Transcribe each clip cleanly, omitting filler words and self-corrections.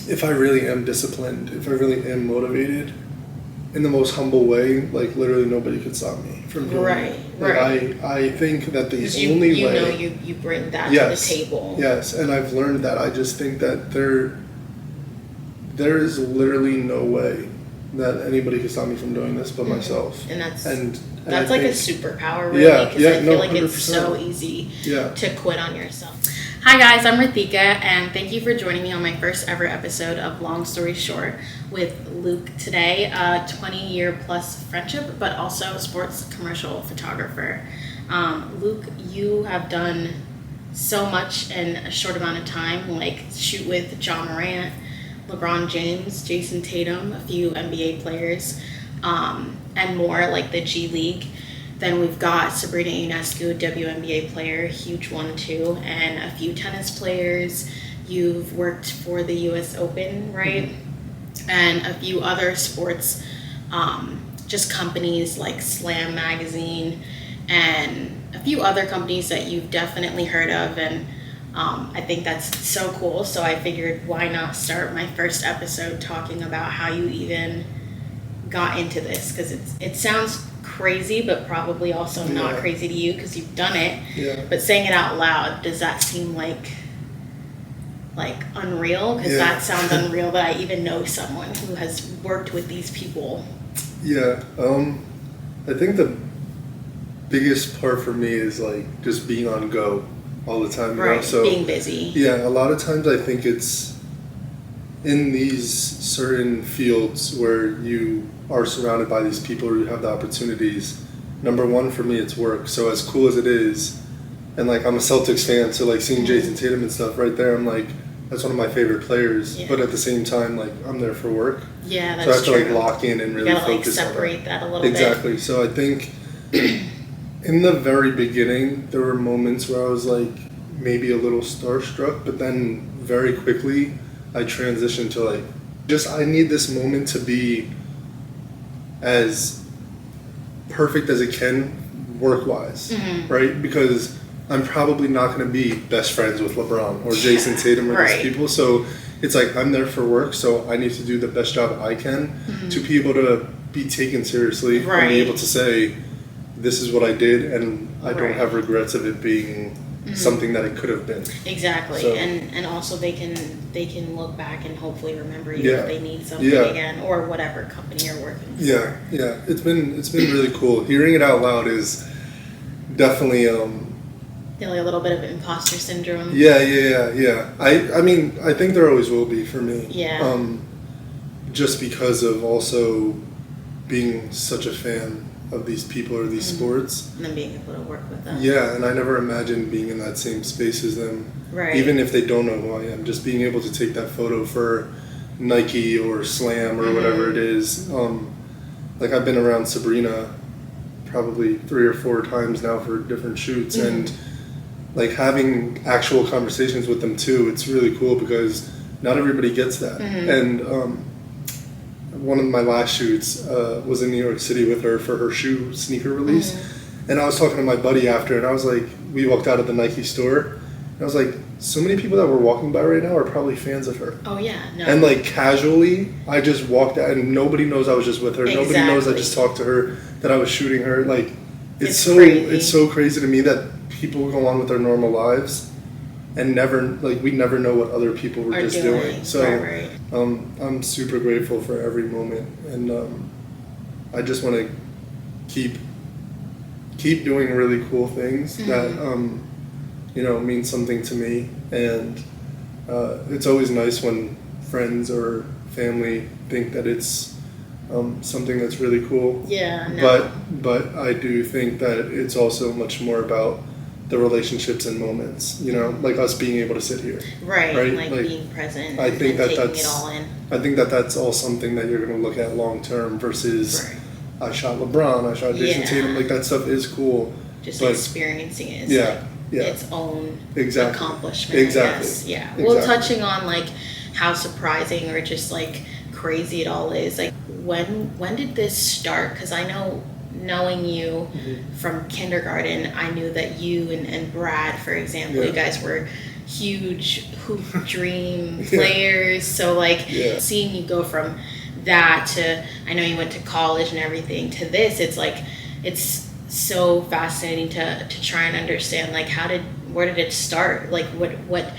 if I really am disciplined, if I really am motivated, in the most humble way, like literally nobody could stop me from doing it. Like, I think that the only way... You bring that to the table. Yes, and I've learned that. I just think that there is literally no way that anybody can stop me from doing this but myself. And that's like a superpower, really, because I feel like 100%. It's so easy to quit on yourself. Hi guys, I'm Rithika, and thank you for joining me on my first ever episode of Long Story Short with Luke today, a 20-year plus friendship, but also sports commercial photographer. Luke, you have done so much in a short amount of time, like shoot with John Morant, LeBron James, Jason Tatum, a few NBA players, and more, like the G League. Then we've got Sabrina Ionescu, WNBA player, huge one too, and a few tennis players. You've worked for the US Open, right? Mm-hmm. And a few other sports, just companies like Slam Magazine and a few other companies that you've definitely heard of. And I think that's so cool. So I figured, why not start my first episode talking about how you even got into this? Because it sounds crazy, but probably also not crazy to you because you've done it. Yeah. But saying it out loud, does that seem like unreal? Because that sounds unreal that I even know someone who has worked with these people. Yeah. I think the biggest part for me is like just being on go all the time. Right. You know? So, being busy. Yeah. A lot of times I think it's in these certain fields where you are surrounded by these people who have the opportunities. Number one for me, it's work. So as cool as it is, and like I'm a Celtics fan, so like seeing Jason Tatum and stuff right there, I'm like, that's one of my favorite players. Yeah. But at the same time, like I'm there for work. Yeah, that's true. So I have to like lock in and really focus focus on that. Separate that a little bit. Exactly. So I think in the very beginning, there were moments where I was like maybe a little starstruck, but then very quickly I transitioned to like, I need this moment to be as perfect as it can work-wise, right? Because I'm probably not going to be best friends with LeBron or Jason Tatum or these people. So it's like I'm there for work, so I need to do the best job I can to be able to be taken seriously and be able to say, this is what I did, and I don't have regrets of it being something that it could have been. Exactly. So, and also they can look back and hopefully remember you if they need something again, or whatever company you're working for. Yeah. It's been really cool. Hearing it out loud is definitely like a little bit of imposter syndrome. Yeah. I mean, I think there always will be for me. Yeah. Just because of also being such a fan of these people or these sports. And then being able to work with them. Yeah, and I never imagined being in that same space as them. Right. Even if they don't know who I am, just being able to take that photo for Nike or Slam or whatever it is. Like I've been around Sabrina probably 3 or 4 times now for different shoots, and like having actual conversations with them too, it's really cool because not everybody gets that. And one of my last shoots was in New York City with her for her sneaker release. And I was talking to my buddy after, and I was like, we walked out of the Nike store, and I was like, so many people that were walking by right now are probably fans of her. Oh yeah, no. And like casually, I just walked out, and nobody knows I was just with her. Exactly. Nobody knows I just talked to her, that I was shooting her. Like, it's so crazy to me that people go on with their normal lives and we never know what other people were just doing. So I'm super grateful for every moment, and I just want to keep doing really cool things that mean something to me. And it's always nice when friends or family think that it's something that's really cool. Yeah. No. But I do think that it's also much more about the relationships and moments, like us being able to sit here. Right? Like being present. I think and taking it all in. I think that's all something that you're going to look at long term versus I shot LeBron, I shot Jason Tatum. Like that stuff is cool. Just experiencing it is its own accomplishment. Exactly. I guess. Yeah. Well, touching on like how surprising or just like crazy it all is. Like when did this start? Because I know, knowing you from kindergarten, I knew that you and Brad, for example, you guys were huge hoop dream players. So like seeing you go from that to, I know you went to college and everything, to this, it's like, it's so fascinating to try and understand, like, where did it start? Like, what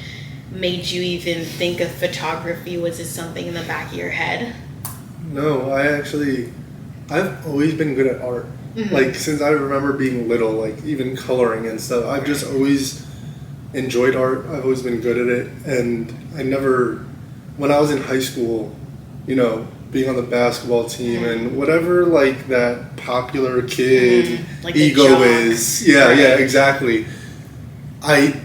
made you even think of photography? Was it something in the back of your head? No, I've always been good at art. Like, since I remember being little, like, even coloring and stuff, I've just always enjoyed art. I've always been good at it. And when I was in high school, you know, being on the basketball team and whatever, like, that popular kid like ego is. Yeah, exactly. I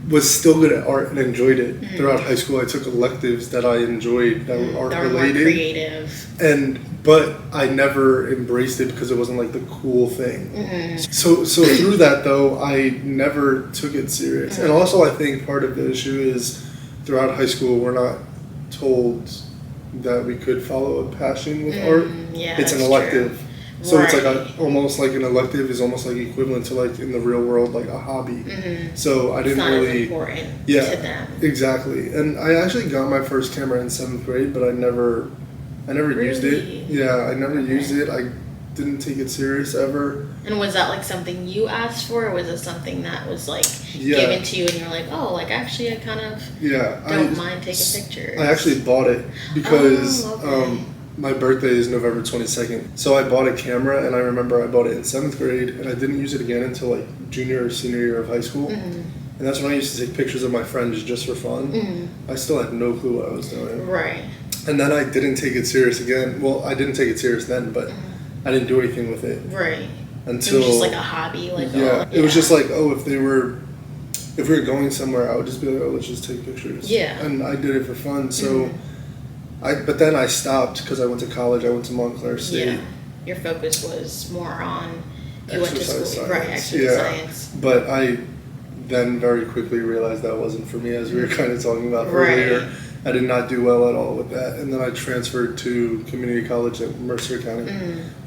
was still good at art and enjoyed it. Throughout high school, I took electives that I enjoyed that were art related. More creative. But I never embraced it because it wasn't like the cool thing. So through that though, I never took it serious. And also I think part of the issue is throughout high school, we're not told that we could follow a passion with art. It's an elective. True. So it's like almost like an elective is almost like equivalent to, like, in the real world, like a hobby. So I didn't really. It's not as important to them. Exactly. And I actually got my first camera in 7th grade, but I never used it. Yeah, I never used it. I didn't take it serious ever. And was that like something you asked for, or was it something that was like given to you and you're like, oh, like actually I kind of don't mind taking pictures? I actually bought it because my birthday is November 22nd. So I bought a camera, and I remember I bought it in 7th grade, and I didn't use it again until like junior or senior year of high school. And that's when I used to take pictures of my friends just for fun. I still had no clue what I was doing. Right. And then I didn't take it serious again. Well, I didn't take it serious then, but I didn't do anything with it. Right. Until it was just like a hobby. Like it was just like, oh, if we were going somewhere, I would just be like, oh, let's just take pictures. Yeah. And I did it for fun. So but then I stopped because I went to college. I went to Montclair State. Yeah. Your focus was more on exercise science. Right, exercise science. But I then very quickly realized that wasn't for me, as we were kind of talking about earlier. I did not do well at all with that. And then I transferred to community college at Mercer County.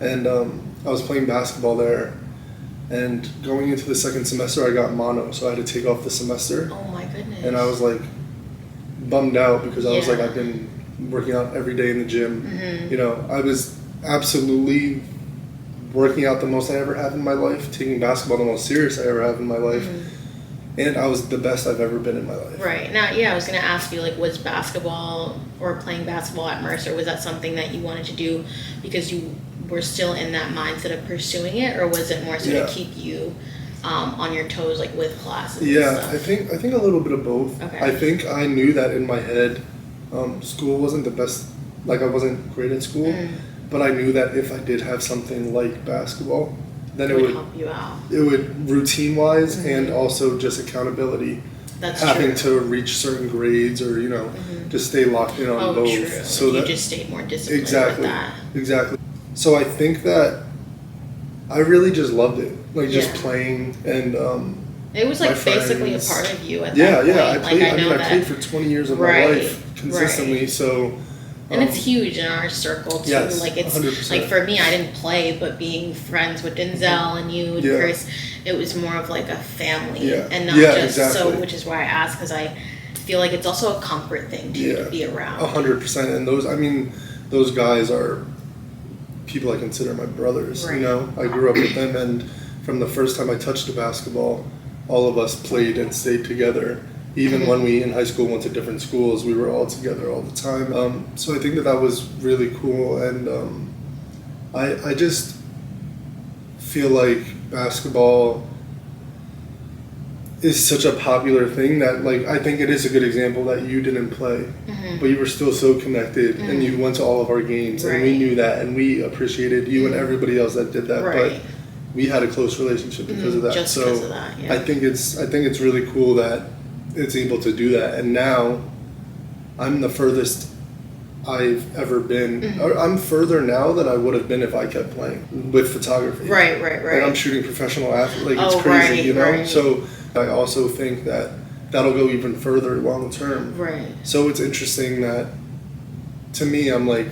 And I was playing basketball there. And going into the second semester, I got mono, so I had to take off the semester. Oh my goodness. And I was like bummed out because I was like, I've been working out every day in the gym. You know, I was absolutely working out the most I ever have in my life, taking basketball the most serious I ever have in my life. And I was the best I've ever been in my life. Right. Now, I was going to ask you, like, was basketball or playing basketball at Mercer, was that something that you wanted to do because you were still in that mindset of pursuing it, or was it more so to keep you on your toes, like, with classes and stuff? I think a little bit of both. Okay. I think I knew that in my head. School wasn't the best, like, I wasn't great at school, but I knew that if I did have something like basketball, then it would help you out. It would, routine wise and also just accountability. That's having to reach certain grades or, you know, just stay locked in on both. True. So like that you just stay more disciplined with that. Exactly. So I think that I really just loved it, like just playing and it was like basically a part of you at that point. I played for 20 years of my life consistently. So. And it's huge in our circle too. Yes, like it's 100%. like for me, I didn't play, but being friends with Denzel and you and Chris, it was more of like a family and not just so. Which is why I asked, because I feel like it's also a comfort thing to be around. 100%. And those guys are people I consider my brothers. Right. You know, I grew up with them, and from the first time I touched a basketball, all of us played and stayed together. Even when we in high school went to different schools, we were all together all the time. So I think that was really cool, and I just feel like basketball is such a popular thing that, like, I think it is a good example that you didn't play, but you were still so connected, and you went to all of our games, and we knew that, and we appreciated you and everybody else that did that, but we had a close relationship because of that. Just so because of that, I think it's really cool that it's able to do that, and now I'm the furthest I've ever been. I'm further now than I would have been if I kept playing with photography. Right. Like I'm shooting professional athletes. Like, it's crazy, you know? Right. So I also think that that'll go even further long term. Right. So it's interesting that, to me, I'm like,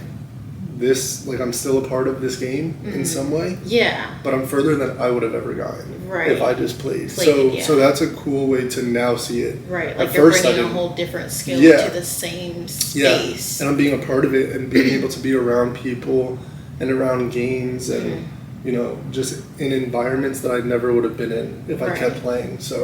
this, like, I'm still a part of this game in some way. Yeah. But I'm further than I would have ever gotten if I just played. So that's a cool way to now see it. Right, like you're bringing a whole different skill to the same space. Yeah, and I'm being a part of it and being able to be around people and around games and, you know, just in environments that I never would have been in if I kept playing. So,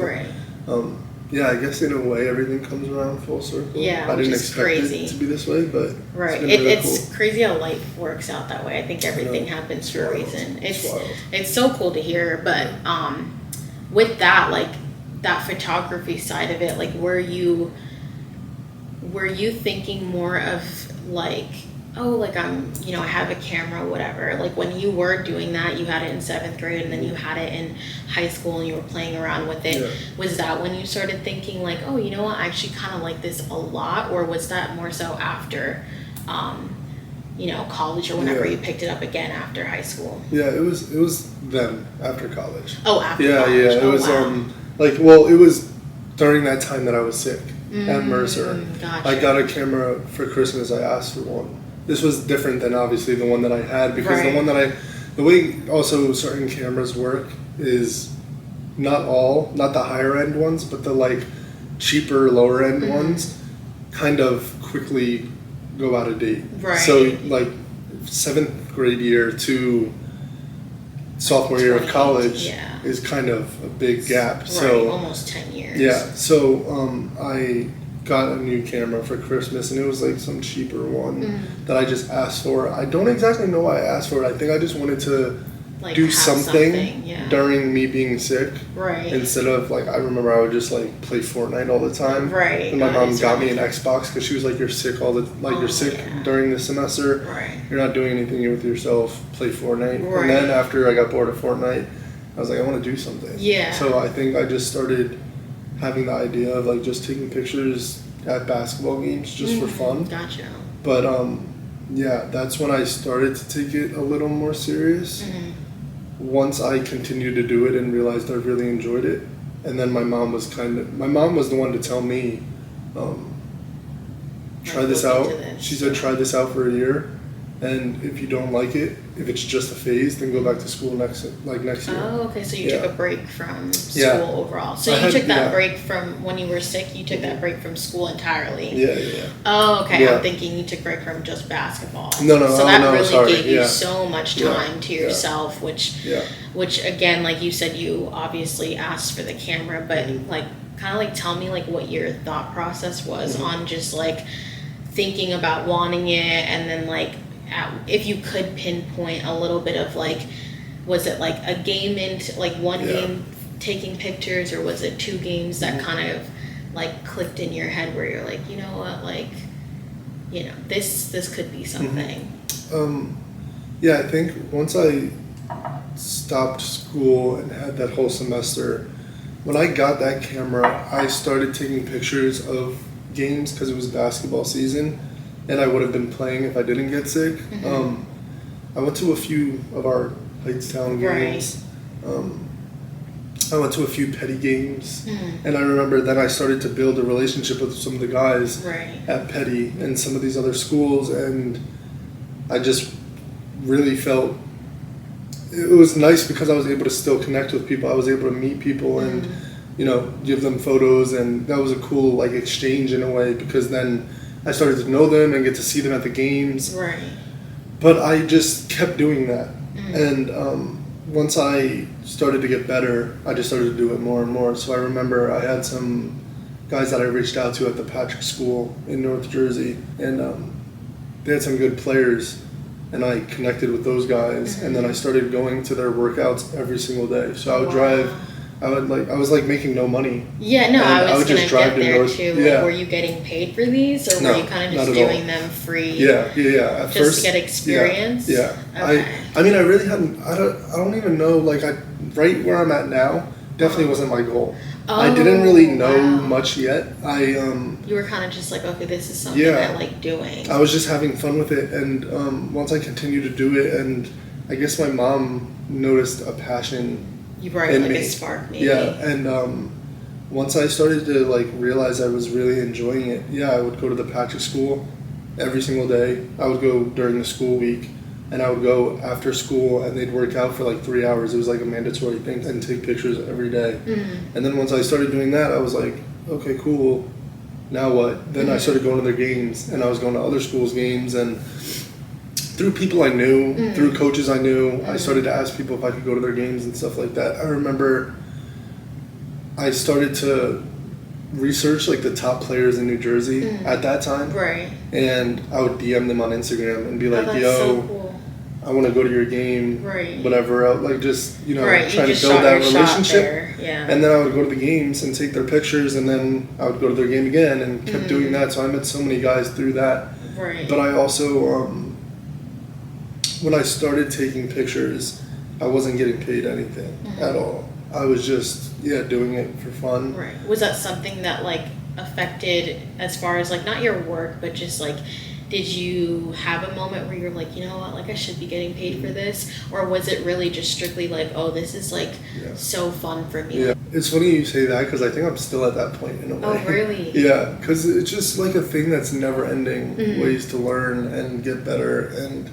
yeah, I guess in a way everything comes around full circle. Yeah, I didn't expect it to be this way, but it's crazy how life works out that way. I think everything happens for a reason. It's so cool to hear, but with that, like that photography side of it, like were you thinking more of like, oh, like I'm, you know, I have a camera, whatever. Like when you were doing that, you had it in 7th grade and then you had it in high school and you were playing around with it. Yeah. Was that when you started thinking like, oh, you know what, I actually kind of like this a lot? Or was that more so after, you know, college or whenever you picked it up again after high school? Yeah, it was then after college. Oh, after college. Yeah, it was it was during that time that I was sick at Mercer. Gotcha. I got a camera for Christmas. I asked for one. This was different than obviously the one that I had because the way also certain cameras work is not the higher end ones, but the like cheaper lower end ones kind of quickly go out of date. Right. So like 7th grade year to sophomore year of college is kind of a big gap. Right, so almost 10 years. Yeah. So I got a new camera for Christmas and it was like some cheaper one that I just asked for. I don't exactly know why I asked for it. I think I just wanted to like do something during me being sick. Right. Instead of like, I remember I would just like play Fortnite all the time. Right. And my mom got me an Xbox because she was like, you're sick you're sick during the semester. Right. You're not doing anything with yourself. Play Fortnite. Right. And then after I got bored of Fortnite, I was like, I want to do something. Yeah. So I think I just started having the idea of like just taking pictures at basketball games just for fun. Gotcha. But that's when I started to take it a little more serious. Once I continued to do it and realized I really enjoyed it. And then my mom was the one to tell me, try this out. She said, try this out for a year. And if you don't like it, if it's just a phase, then go back to school next year. Oh, okay. So you took a break from school overall. So you took that break from when you were sick. You took that break from school entirely. Yeah. Oh, okay. Yeah. I'm thinking you took a break from just basketball. No. So that really gave you so much time to yourself, which again, like you said, you obviously asked for the camera, but like kind of like tell me like what your thought process was on just like thinking about wanting it, and then like. If you could pinpoint a little bit of like, was it like a game into like one game taking pictures, or was it 2 games that kind of like clicked in your head where you're like, you know what, like, you know, this could be something. I think once I stopped school and had that whole semester, when I got that camera, I started taking pictures of games because it was basketball season. And I would have been playing if I didn't get sick. I went to a few of our Heightstown games. I went to a few Petty games. And I remember then I started to build a relationship with some of the guys at Petty and some of these other schools. And I just really felt it was nice because I was able to still connect with people. I was able to meet people and, you know, give them photos. And that was a cool like exchange in a way, because then I started to know them and get to see them at the games. Right. But I just kept doing that. And once I started to get better, I just started to do it more and more. So I remember I had some guys that I reached out to at the Patrick School in North Jersey. And they had some good players. And I connected with those guys. And then I started going to their workouts every single day. So I would drive... I was like making no money. Yeah, no, I was going to get there too. Like, were you getting paid for these, or were you kind of just doing them free? Yeah. At just first, to get experience. Yeah. Okay. I mean, I really hadn't. I don't even know. Like, right where I'm at now, definitely wasn't my goal. I didn't really know much yet. You were kind of just like, okay, this is something I like doing. I was just having fun with it, and once I continued to do it, and I guess my mom noticed a passion. You brought like a spark, maybe. Yeah, and once I started to like realize I was really enjoying it, I would go to the Patrick School, every single day. I would go during the school week, and I would go after school, and they'd work out for like 3 hours. It was like a mandatory thing, and take pictures every day. And then once I started doing that, I was like, okay, cool. Now what? Then I started going to their games, and I was going to other schools' games, and through people I knew, through coaches I knew, I started to ask people if I could go to their games and stuff like that. I remember I started to research like the top players in New Jersey at that time. Right. And I would DM them on Instagram and be like, that's yo, so cool. I want to go to your game, right. whatever, like just, you know, right. trying to build that relationship. Yeah. And then I would go to the games and take their pictures, and then I would go to their game again and kept doing that. So I met so many guys through that. Right. But I also, when I started taking pictures, I wasn't getting paid anything at all. I was just, doing it for fun. Right. Was that something that like affected as far as like not your work, but just like, did you have a moment where you're like, you know what, like I should be getting paid for this? Or was it really just strictly like, oh, this is like so fun for me? Yeah, it's funny you say that because I think I'm still at that point in a way. Oh, really? Yeah, because it's just like a thing that's never ending, ways to learn and get better. And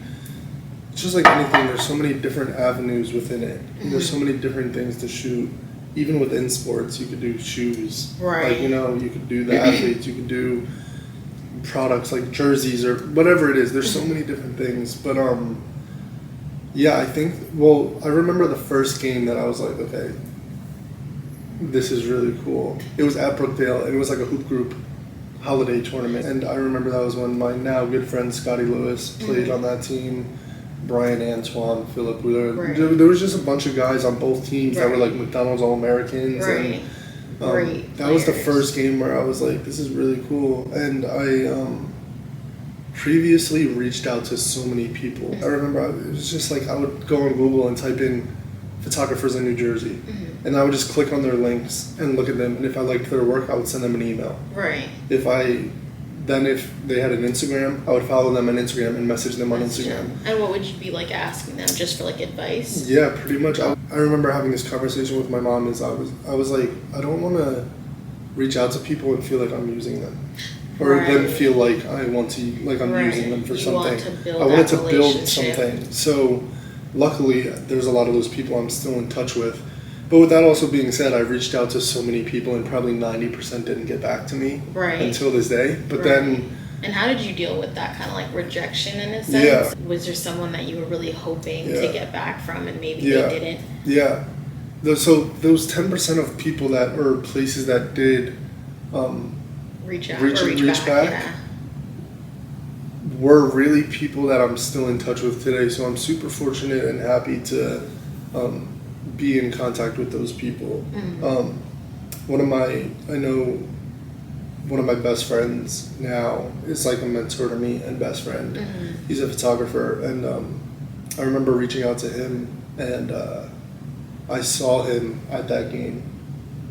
it's just like anything, there's so many different avenues within it. And there's so many different things to shoot. Even within sports, you could do shoes. Right. Like, you know, you could do the athletes, you could do products like jerseys or whatever it is. There's so many different things. But I think, I remember the first game that I was like, okay, this is really cool. It was at Brookdale, and it was like a hoop group holiday tournament. And I remember that was when my now good friend Scotty Lewis played on that team. Brian Antoine, Philip Wheeler. Right. There was just a bunch of guys on both teams that were like McDonald's All-Americans. Right. And that was the first game where I was like, this is really cool. And I previously reached out to so many people. I remember it was just like I would go on Google and type in photographers in New Jersey. And I would just click on their links and look at them. And if I liked their work, I would send them an email. Right. If they had an Instagram, I would follow them on Instagram and message them on Instagram. And what would you be like asking them, just for like advice? Yeah, pretty much. I remember having this conversation with my mom. I was like, I don't want to reach out to people and feel like I'm using them, or then feel like I want to like I'm using them for something. I wanted to build something. So, luckily, there's a lot of those people I'm still in touch with. But with that also being said, I reached out to so many people, and probably 90% didn't get back to me until this day. But then... And how did you deal with that kind of like rejection in a sense? Yeah. Was there someone that you were really hoping to get back from, and maybe they didn't? Yeah. So those 10% of people that, or places that did reach back were really people that I'm still in touch with today. So I'm super fortunate and happy to... be in contact with those people. One of my best friends now is like a mentor to me and best friend. He's a photographer, and I remember reaching out to him, and I saw him at that game,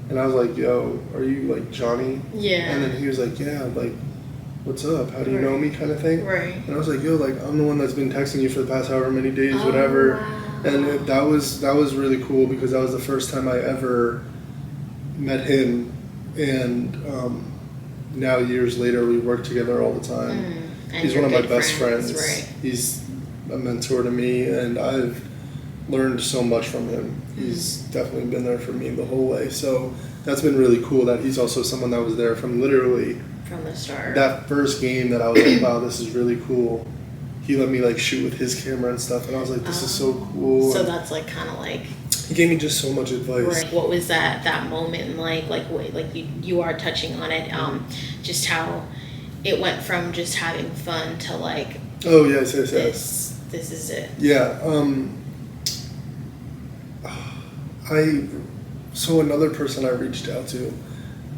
and I was like, yo, are you like Johnny? Yeah. And then he was like, yeah, like, what's up? How do you know me, kind of thing? Right. And I was like, yo, like, I'm the one that's been texting you for the past however many days, whatever. Wow. And that was really cool, because that was the first time I ever met him, and now years later we work together all the time. He's one of my best friends. Right. He's a mentor to me, and I've learned so much from him. He's definitely been there for me the whole way. So that's been really cool that he's also someone that was there from literally from the start. That first game that I was like, wow, this is really cool. He let me like shoot with his camera and stuff, and I was like, this is so cool. So that's like kind of like... He gave me just so much advice. Right. What was that moment like? Like you are touching on it, just how it went from just having fun to like... Oh, yes. This is it. Yeah. So another person I reached out to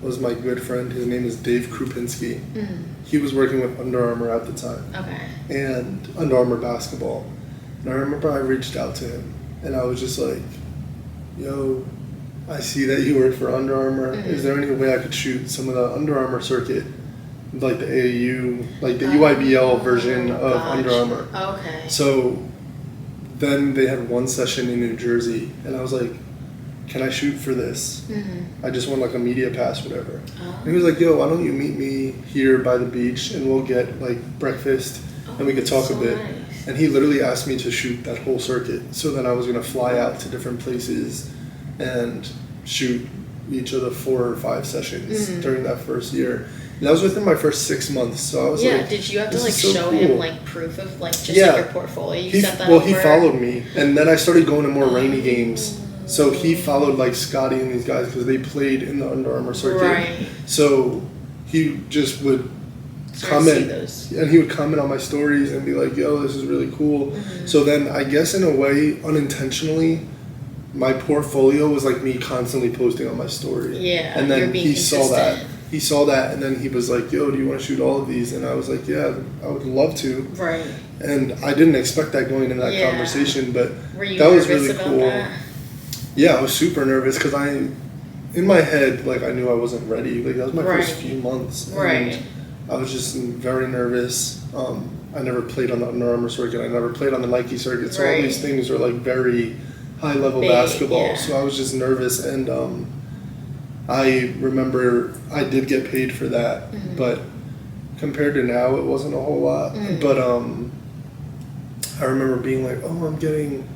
was my good friend. His name is Dave Krupinski. He was working with Under Armour at the time. Okay. And Under Armour basketball. And I remember I reached out to him, and I was just like, yo, I see that you work for Under Armour. Is there any way I could shoot some of the Under Armour circuit, like the AAU, like the UIBL version of Under Armour? Okay. So then they had one session in New Jersey, and I was like, can I shoot for this? Mm-hmm. I just want like a media pass, whatever. Oh. And he was like, yo, why don't you meet me here by the beach and we'll get like breakfast and we could talk a bit. Nice. And he literally asked me to shoot that whole circuit. So then I was going to fly out to different places and shoot each of the 4 or 5 sessions during that first year. And that was within my first 6 months. So I was like, did you have to like so show cool. him like proof of like just like your portfolio? You set that he followed me, and then I started going to more rainy games. So he followed like Scotty and these guys because they played in the Under Armour circuit. Right. So he just would comment, and he would comment on my stories and be like, "Yo, this is really cool." Mm-hmm. So then I guess in a way, unintentionally, my portfolio was like me constantly posting on my story. Yeah. And then he consistent. saw that. He saw that, and then he was like, "Yo, do you want to shoot all of these?" And I was like, "Yeah, I would love to." Right. And I didn't expect that going into that conversation, but that was really cool. That? Yeah, I was super nervous because in my head, like I knew I wasn't ready. Like that was my first few months. Right. I was just very nervous. I never played on the Under Armour circuit. I never played on the Nike circuit. So all these things are like very high level basketball. Yeah. So I was just nervous, and I remember I did get paid for that, but compared to now, it wasn't a whole lot. But I remember being like, "Oh, I'm getting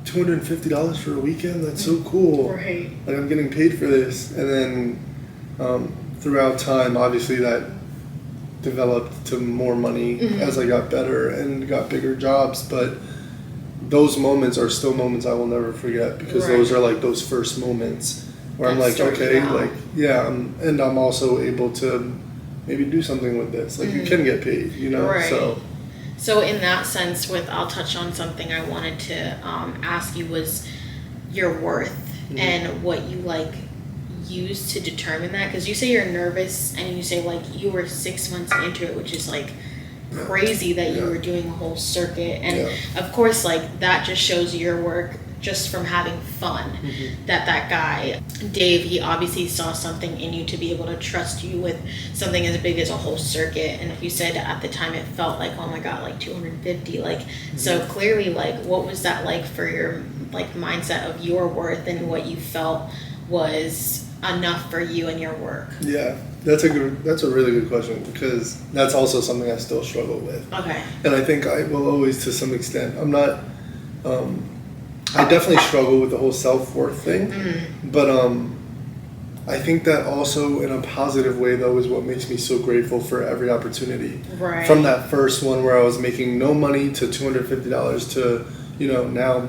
$250 for a weekend. That's so cool! Right. Like I'm getting paid for this." And then throughout time, obviously that developed to more money as I got better and got bigger jobs. But those moments are still moments I will never forget because those are like those first moments. Where I'm like, okay, like, yeah, and I'm also able to maybe do something with this. Like, you can get paid, you know? Right. So in that sense, I'll touch on something I wanted to ask you was your worth and what you, like, use to determine that. Because you say you're nervous and you say, like, you were 6 months into it, which is, like, crazy that you were doing a whole circuit. And, of course, like, that just shows your work just from having fun. That guy Dave, he obviously saw something in you to be able to trust you with something as big as a whole circuit. And if you said at the time it felt like, oh my god, like 250, like so clearly, like what was that like for your like mindset of your worth and what you felt was enough for you and your work? Yeah, that's a really good question because that's also something I still struggle with. Okay. And I think I will always to some extent. I'm not I definitely struggle with the whole self-worth thing, but I think that also in a positive way though is what makes me so grateful for every opportunity. Right. From that first one where I was making no money to $250 to, you know, now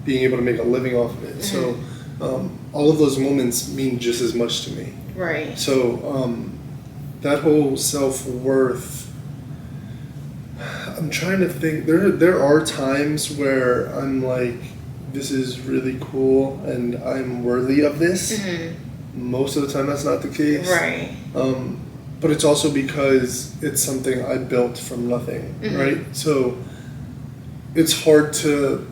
being able to make a living off of it. So all of those moments mean just as much to me. Right. So that whole self-worth, I'm trying to think, there are times where I'm like, this is really cool and I'm worthy of this. Most of the time that's not the case. Right. But it's also because it's something I built from nothing, right? So it's hard to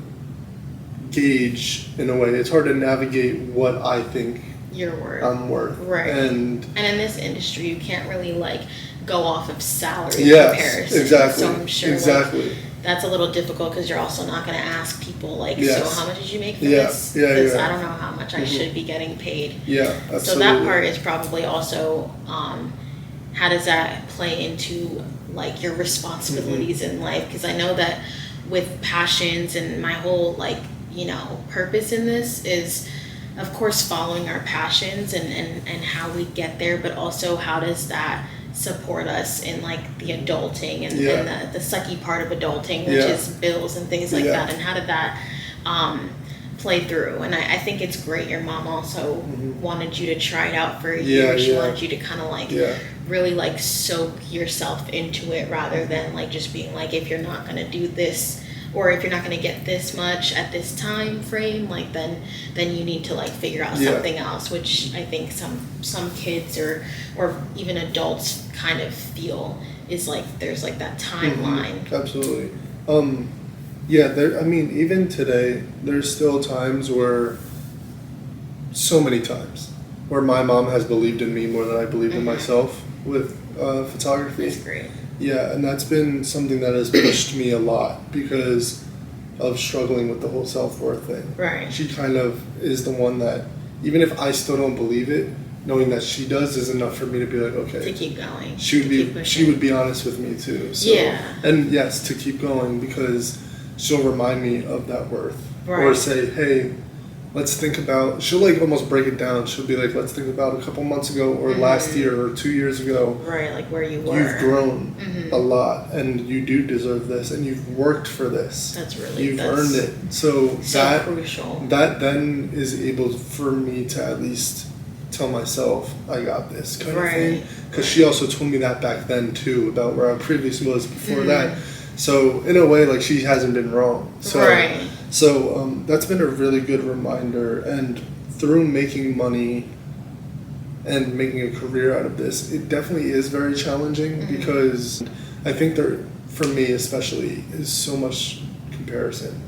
gauge in a way. It's hard to navigate what I think you're worth. I'm worth. Right. And in this industry you can't really like go off of salary Yes, comparison. exactly. So I'm sure exactly. Like, that's a little difficult because you're also not going to ask people like, so how much did you make for this? Yeah, because I don't know how much I should be getting paid. Yeah, absolutely. So that part is probably also, how does that play into like your responsibilities in life? Because I know that with passions and my whole like, you know, purpose in this is, of course, following our passions and how we get there, but also how does that support us in like the adulting and the sucky part of adulting, which is bills and things like that, and how did that play through? And I think it's great your mom also wanted you to try it out for a year. She wanted you to kind of like really like soak yourself into it rather than like just being like, if you're not going to do this or if you're not going to get this much at this time frame, like then you need to like figure out something else, which I think some kids or even adults kind of feel is like there's like that timeline. Absolutely. I mean, even today, there's still times where, so many times, where my mom has believed in me more than I believed in myself with photography. That's great. Yeah, and that's been something that has pushed me a lot because of struggling with the whole self-worth thing. Right. She kind of is the one that, even if I still don't believe it, knowing that she does is enough for me to be like, okay. To keep going. She would be honest with me too. So, and yes, to keep going, because she'll remind me of that worth. Right. Or say, hey, let's think about, she'll like almost break it down. She'll be like, let's think about a couple months ago or last year or 2 years ago. Right, like where you were. You've grown a lot and you do deserve this and you've worked for this. You've earned it. So that crucial. That then is able for me to at least tell myself I got this kind of thing. Because she also told me that back then too, about where I previously was before that. So in a way, like, she hasn't been wrong. So, So that's been a really good reminder. And through making money and making a career out of this, it definitely is very challenging because I think there, for me especially, is so much comparison.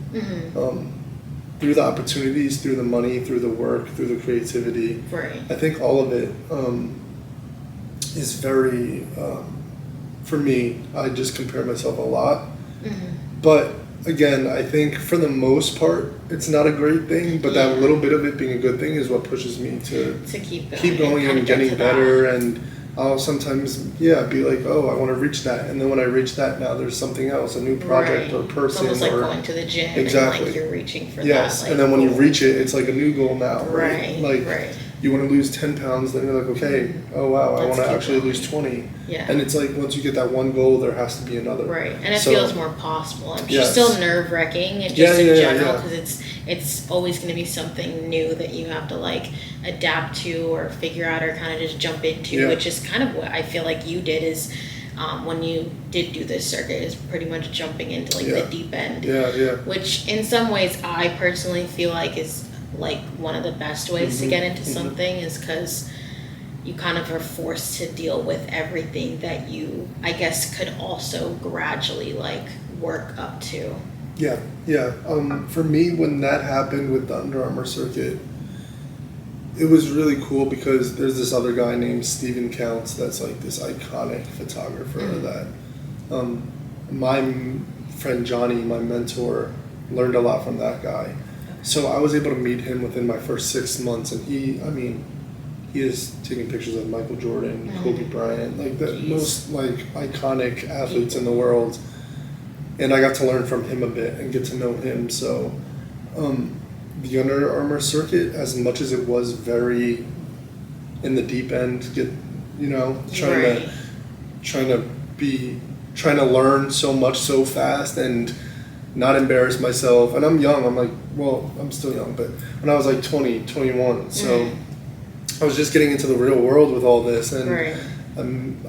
Through the opportunities, through the money, through the work, through the creativity. I think all of it is very, for me, I just compare myself a lot. But again, I think for the most part, it's not a great thing, but that little bit of it being a good thing is what pushes me to keep going and getting better. And I'll sometimes, be like, oh, I want to reach that. And then when I reach that, now there's something else, a new project or person. It's almost like going to the gym. Exactly. And like you're reaching for that. Like, and then when you reach it, it's like a new goal now. You want to lose 10 pounds, then you're like, okay, oh wow, I want to actually lose 20. And it's like, once you get that one goal, there has to be another. And it feels more possible. It's still nerve-wracking, and just in general, because it's always going to be something new that you have to like adapt to or figure out or kind of just jump into, which is kind of what I feel like you did is when you did do this circuit, is pretty much jumping into like the deep end. Which in some ways I personally feel like is like one of the best ways to get into something, is because you kind of are forced to deal with everything that you, I guess, could also gradually like work up to. For me, when that happened with the Under Armour circuit, it was really cool because there's this other guy named Steven Counts that's like this iconic photographer that my friend Johnny, my mentor, learned a lot from that guy. So I was able to meet him within my first 6 months, and he is taking pictures of Michael Jordan, Kobe Bryant, like the most like iconic athletes in the world. And I got to learn from him a bit and get to know him. So the Under Armour circuit, as much as it was very in the deep end, trying to learn so much so fast and not embarrass myself. And I'm young, I'm like, well, I'm still young, but when I was like 20, 21, so I was just getting into the real world with all this, and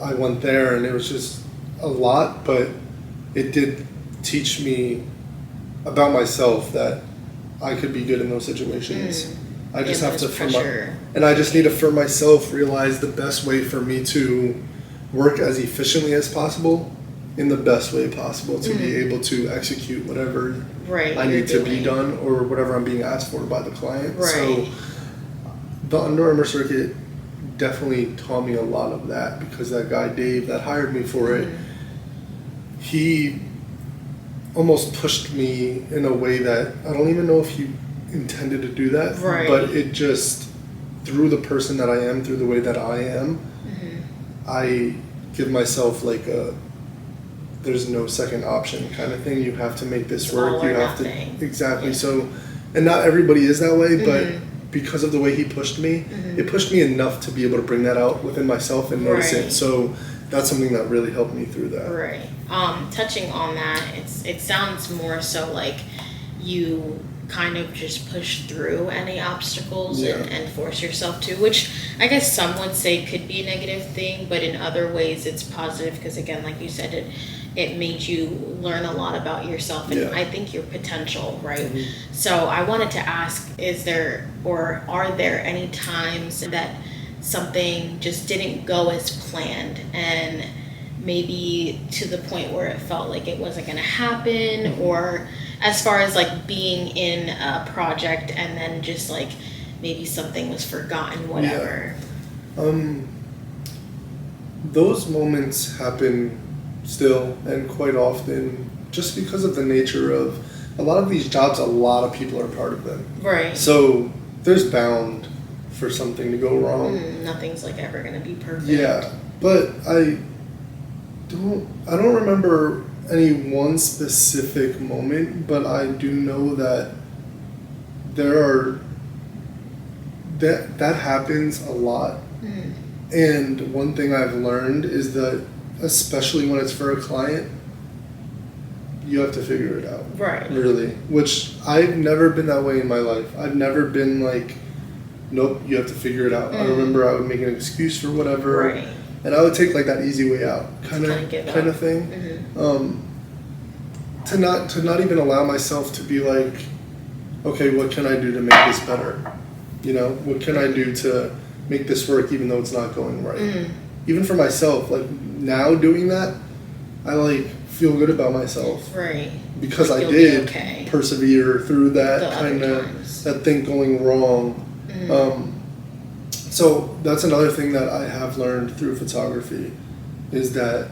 I went there, and it was just a lot, but it did teach me about myself that I could be good in those situations. I just have to, and I just need to, for myself, realize the best way for me to work as efficiently as possible, in the best way possible, to be able to execute whatever I need to be done or whatever I'm being asked for by the client. So the Under Armour circuit definitely taught me a lot of that, because that guy Dave that hired me for it, he almost pushed me in a way that I don't even know if he intended to do that, but it just, through the person that I am, through the way that I am, I give myself like a there's no second option kind of thing. You have to make this work. You have to So, and not everybody is that way, but because of the way he pushed me, it pushed me enough to be able to bring that out within myself and notice it. So that's something that really helped me through that. Touching on that, it sounds more so like you kind of just push through any obstacles and force yourself to, which I guess some would say could be a negative thing, but in other ways it's positive, because again, like you said, it made you learn a lot about yourself and I think your potential, right? So I wanted to ask, is there or are there any times that something just didn't go as planned, and maybe to the point where it felt like it wasn't going to happen, or as far as like being in a project and then just like maybe something was forgotten, whatever? Those moments happen still and quite often, just because of the nature of a lot of these jobs, a lot of people are part of them. Right. So there's bound for something to go wrong. Nothing's like ever gonna be perfect. Yeah, but I don't remember any one specific moment, but I do know that that happens a lot. And one thing I've learned is that, especially when it's for a client, you have to figure it out. Right. Really. Which I've never been that way in my life. I've never been like, nope, you have to figure it out. I remember I would make an excuse for whatever. Right. And I would take like that easy way out kind of thing. To not even allow myself to be like, okay, what can I do to make this better? You know, what can I do to make this work even though it's not going right? Even for myself, like now doing that, I like feel good about myself. Right. Because I did persevere through that kind of, that thing going wrong. So that's another thing that I have learned through photography, is that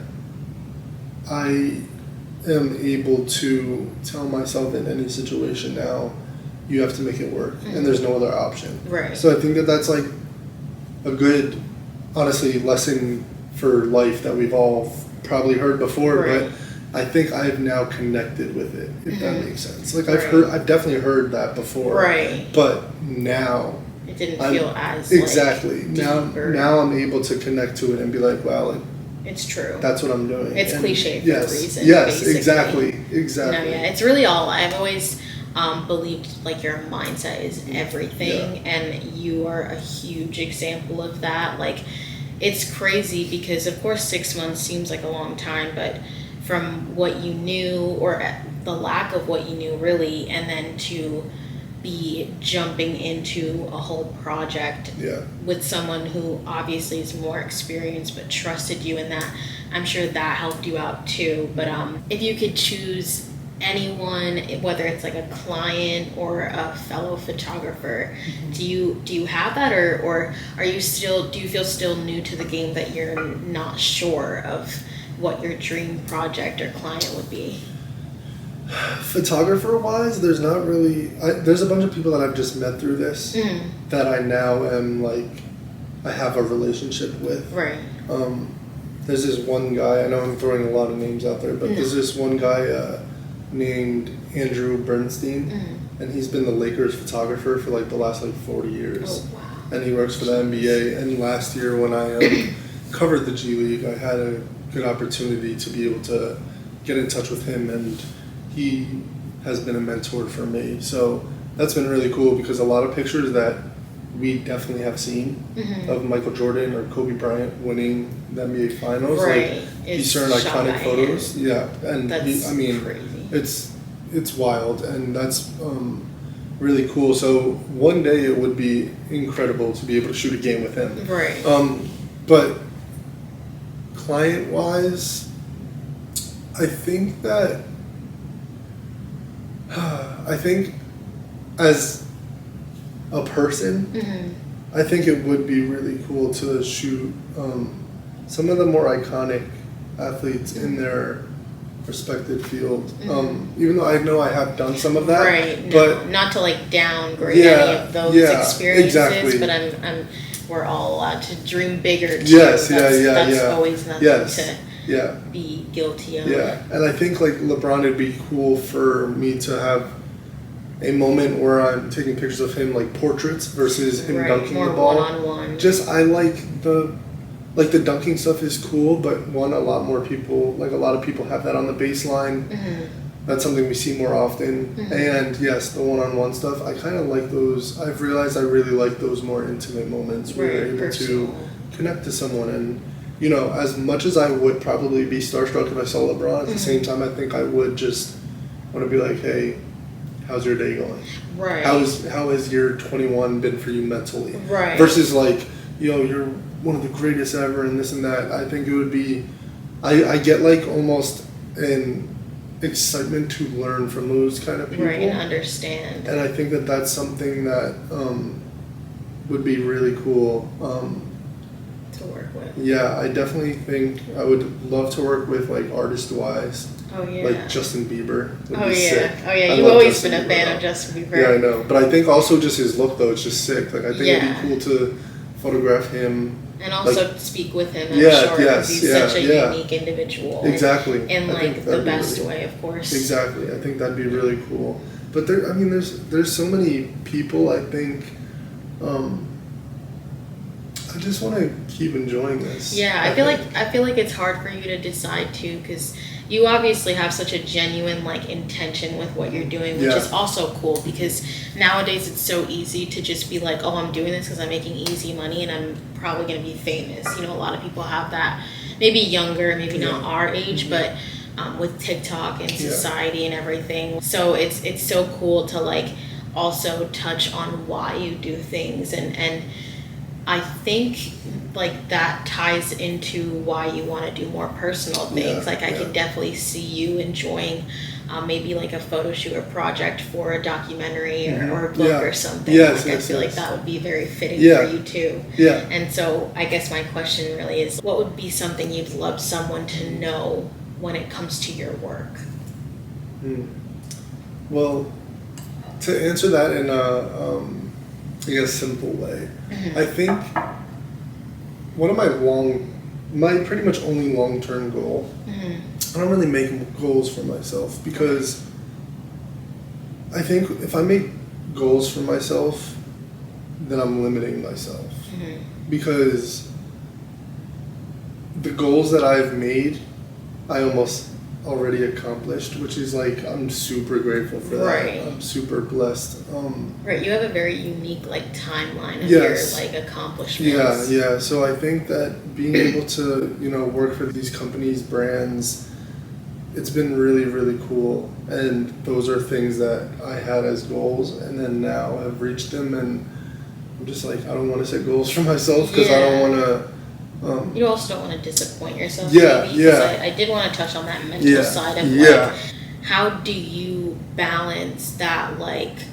I am able to tell myself in any situation now, you have to make it work, and there's no other option. Right. So I think that that's like a good, honestly, lesson for life that we've all probably heard before, but I think I've now connected with it, if that makes sense. Like I've definitely heard that before. Right. But now it didn't feel as exactly. Like, now I'm able to connect to it and be like, wow, like, it's true. That's what I'm doing. It's cliche for a reason. Yes, basically. Exactly. No, yeah, it's really all. I've always believed like your mindset is everything, and you are a huge example of that. Like, it's crazy because of course 6 months seems like a long time, but from what you knew, or the lack of what you knew really, and then to be jumping into a whole project with someone who obviously is more experienced but trusted you in that, I'm sure that helped you out too. But if you could choose anyone, whether it's like a client or a fellow photographer, do you have that, or do you feel still new to the game that you're not sure of what your dream project or client would be? Photographer wise, there's not really, there's a bunch of people that I've just met through this that I now am like, I have a relationship with. Right. There's this one guy, I know I'm throwing a lot of names out there, but there's this one guy named Andrew Bernstein, and he's been the Lakers photographer for like the last like 40 years. Oh, wow. And he works for the NBA, and last year when I covered the G League, I had a good opportunity to be able to get in touch with him, and he has been a mentor for me. So that's been really cool, because a lot of pictures that we definitely have seen of Michael Jordan or Kobe Bryant winning the NBA Finals, like these certain iconic photos. Yeah, and crazy. It's wild, and that's really cool. So one day it would be incredible to be able to shoot a game with him. Right. But client-wise, I think as a person, I think it would be really cool to shoot some of the more iconic athletes in their respective field. Even though I know I have done some of that, but not to like downgrade any of those experiences. But we're all allowed to dream bigger too. That's always nothing to be guilty of. Yeah, and I think like LeBron, it'd be cool for me to have a moment where I'm taking pictures of him, like portraits versus him dunking the ball. One-on-one. Just I like the dunking stuff is cool, but a lot of people have that on the baseline. That's something we see more often. And yes, the one-on-one stuff, I kind of like those. I've realized I really like those more intimate moments where you're able to connect to someone. And, you know, as much as I would probably be starstruck if I saw LeBron, at the same time, I think I would just want to be like, hey, how's your day going? Right. How has year 21 been for you mentally? Right. Versus like, you're one of the greatest ever and this and that. I think it would be, I get like almost an excitement to learn from those kind of people. Right, and understand. And I think that that's something that would be really cool. To work with. Yeah, I definitely think I would love to work with like artist-wise Oh, yeah. Like Justin Bieber would oh, be yeah. sick. Oh, yeah. You've always been a fan of Justin Bieber. Yeah, I know. But I think also just his look, though, it's just sick. Like, I think Yeah. it'd be cool to photograph him. And also speak with him, yes, he's such a unique individual. Exactly. In, like, the best way, of course. Exactly. I think that'd be really cool. But there's so many people, I think, I just want to keep enjoying this. Yeah, I feel like it's hard for you to decide too, because you obviously have such a genuine like intention with what you're doing, which is also cool, because nowadays it's so easy to just be like, oh, I'm doing this because I'm making easy money and I'm probably going to be famous. You know, a lot of people have that, maybe younger, maybe not our age, but with TikTok and society and everything. So it's so cool to like also touch on why you do things, and I think like that ties into why you want to do more personal things. I can definitely see you enjoying maybe like a photo shoot or project for a documentary or a book or something. I feel like that would be very fitting for you too. Yeah. And so I guess my question really is, what would be something you'd love someone to know when it comes to your work? Well, to answer that in a simple way, I think one of my pretty much only long-term goal, I don't really make goals for myself, because I think if I make goals for myself, then I'm limiting myself. Because the goals that I've made, I almost already accomplished, which is like, I'm super grateful for that. I'm super blessed. You have a very unique like timeline of your like accomplishments. Yeah. So I think that being able to, work for these companies, brands, it's been really, really cool. And those are things that I had as goals, and then now I've reached them, and I'm just like, I don't want to set goals for myself, because I don't want to. You also don't want to disappoint yourself. I did want to touch on that mental side of like, how do you balance that like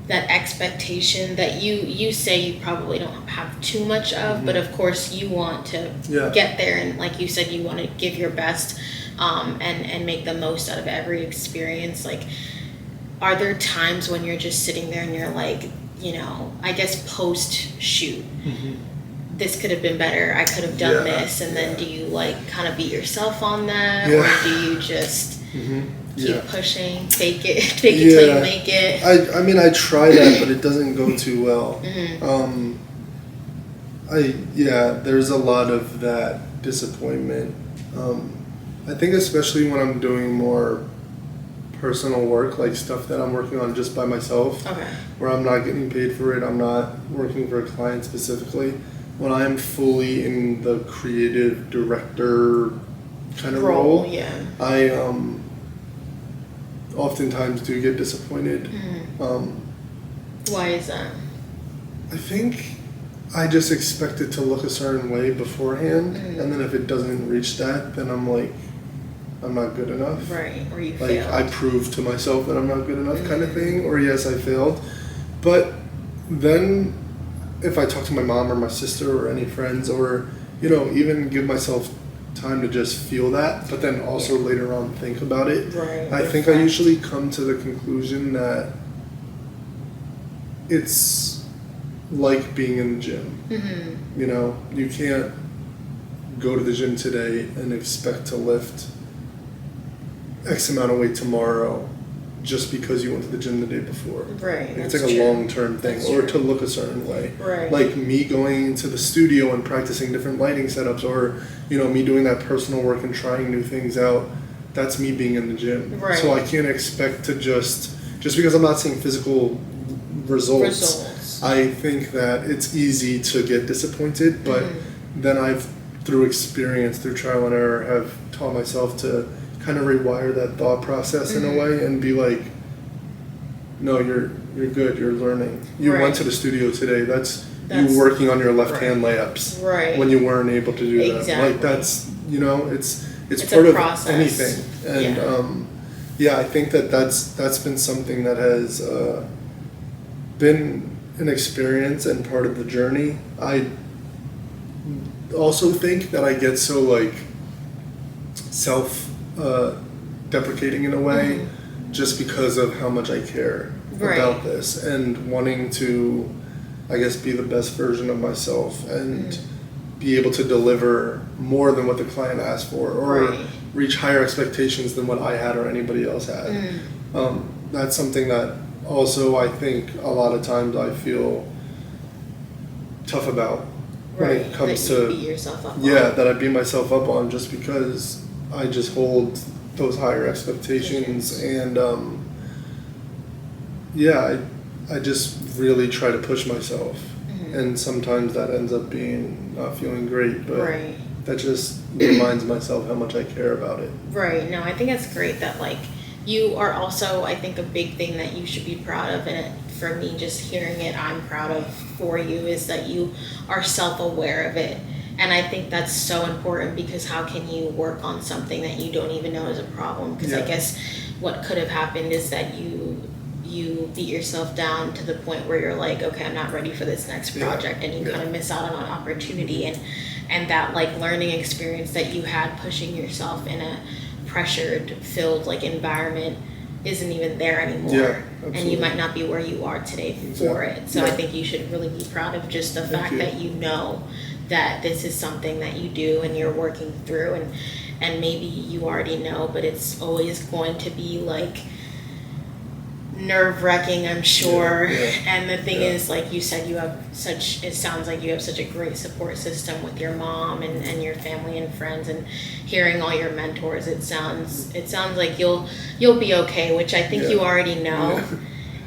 that expectation that you say you probably don't have too much of, but of course you want to get there, and like you said, you want to give your best and make the most out of every experience. Like, are there times when you're just sitting there and you're like, I guess post shoot, this could have been better, I could have done this, and then do you like kind of beat yourself on that, or do you just keep pushing, fake it till you make it? I mean, I try that, but it doesn't go too well. There's a lot of that disappointment. I think especially when I'm doing more personal work, like stuff that I'm working on just by myself, where I'm not getting paid for it, I'm not working for a client specifically. When I'm fully in the creative director kind of role, I oftentimes do get disappointed. Why is that? I think I just expect it to look a certain way beforehand, and then if it doesn't reach that, then I'm like, I'm not good enough. Right, or you like failed. I proved to myself that I'm not good enough, kind of thing, or yes, I failed. But then if I talk to my mom or my sister or any friends, or even give myself time to just feel that, but then also later on think about it, I think I usually come to the conclusion that it's like being in the gym. You can't go to the gym today and expect to lift X amount of weight tomorrow just because you went to the gym the day before. It's like a long-term thing, or to look a certain way. Like me going into the studio and practicing different lighting setups, or me doing that personal work and trying new things out. That's me being in the gym. So I can't expect to just because I'm not seeing physical results. I think that it's easy to get disappointed, but then I've, through experience, through trial and error, have taught myself to kind of rewire that thought process in a way and be like, no, you're good, you're learning. You went to the studio today, that's you working on your left hand layups when you weren't able to do that. Like that's, it's part of process. Anything. And I think that's been something that has been an experience and part of the journey. I also think that I get so like deprecating in a way, just because of how much I care about this and wanting to, I guess, be the best version of myself and be able to deliver more than what the client asked for, or reach higher expectations than what I had or anybody else had. That's something that also I think a lot of times I feel tough about when it comes that you beat yourself up on. That I beat myself up on, just because I just hold those higher expectations and I just really try to push myself, and sometimes that ends up being not feeling great, but that just reminds myself how much I care about it. No, I think it's great that like you are also, I think a big thing that you should be proud of, and for me just hearing it, I'm proud of for you, is that you are self-aware of it. And I think that's so important, because how can you work on something that you don't even know is a problem? Because I guess what could have happened is that you beat yourself down to the point where you're like, okay, I'm not ready for this next project, and you kind of miss out on an opportunity, and that like learning experience that you had pushing yourself in a pressured filled like environment isn't even there anymore, and you might not be where you are today for it. So I think you should really be proud of just the fact that you know that this is something that you do and you're working through, and maybe you already know, but it's always going to be like nerve-wracking, I'm sure. And the thing is, like you said, it sounds like you have such a great support system with your mom and your family and friends, and hearing all your mentors, it sounds like you'll be okay, which I think you already know.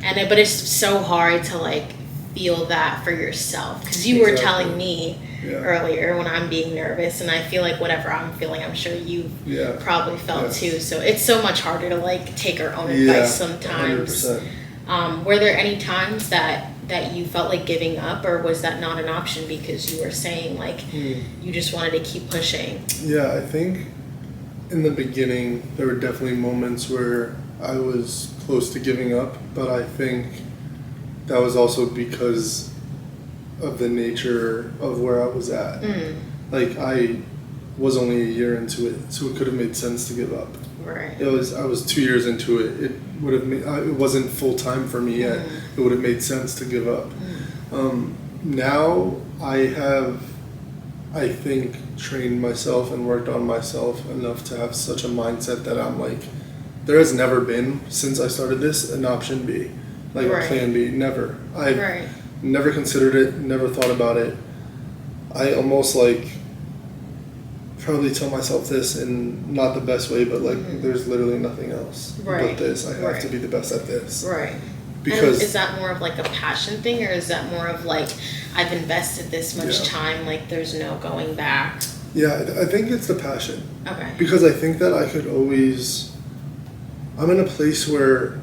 But it's so hard to like feel that for yourself, because you were telling me earlier when I'm being nervous, and I feel like whatever I'm feeling, I'm sure you probably felt too. So it's so much harder to like take our own advice sometimes. 100%. Were there any times that you felt like giving up, or was that not an option because you were saying like you just wanted to keep pushing? I think in the beginning there were definitely moments where I was close to giving up, but I think that was also because of the nature of where I was at. Like I was only a year into it, so it could have made sense to give up. I was 2 years into it. It would have made, it wasn't full time for me yet. It would have made sense to give up. Now I have, I think, trained myself and worked on myself enough to have such a mindset that I'm like, there has never been, since I started this, an option B, like a plan B. Never. I've never considered it, never thought about it. I almost like probably tell myself this in not the best way, but like there's literally nothing else but this. I have to be the best at this. Because and is that more of like a passion thing, or is that more of like I've invested this much time, like there's no going back? I think it's the passion. Okay. Because I think that I could always, I'm in a place where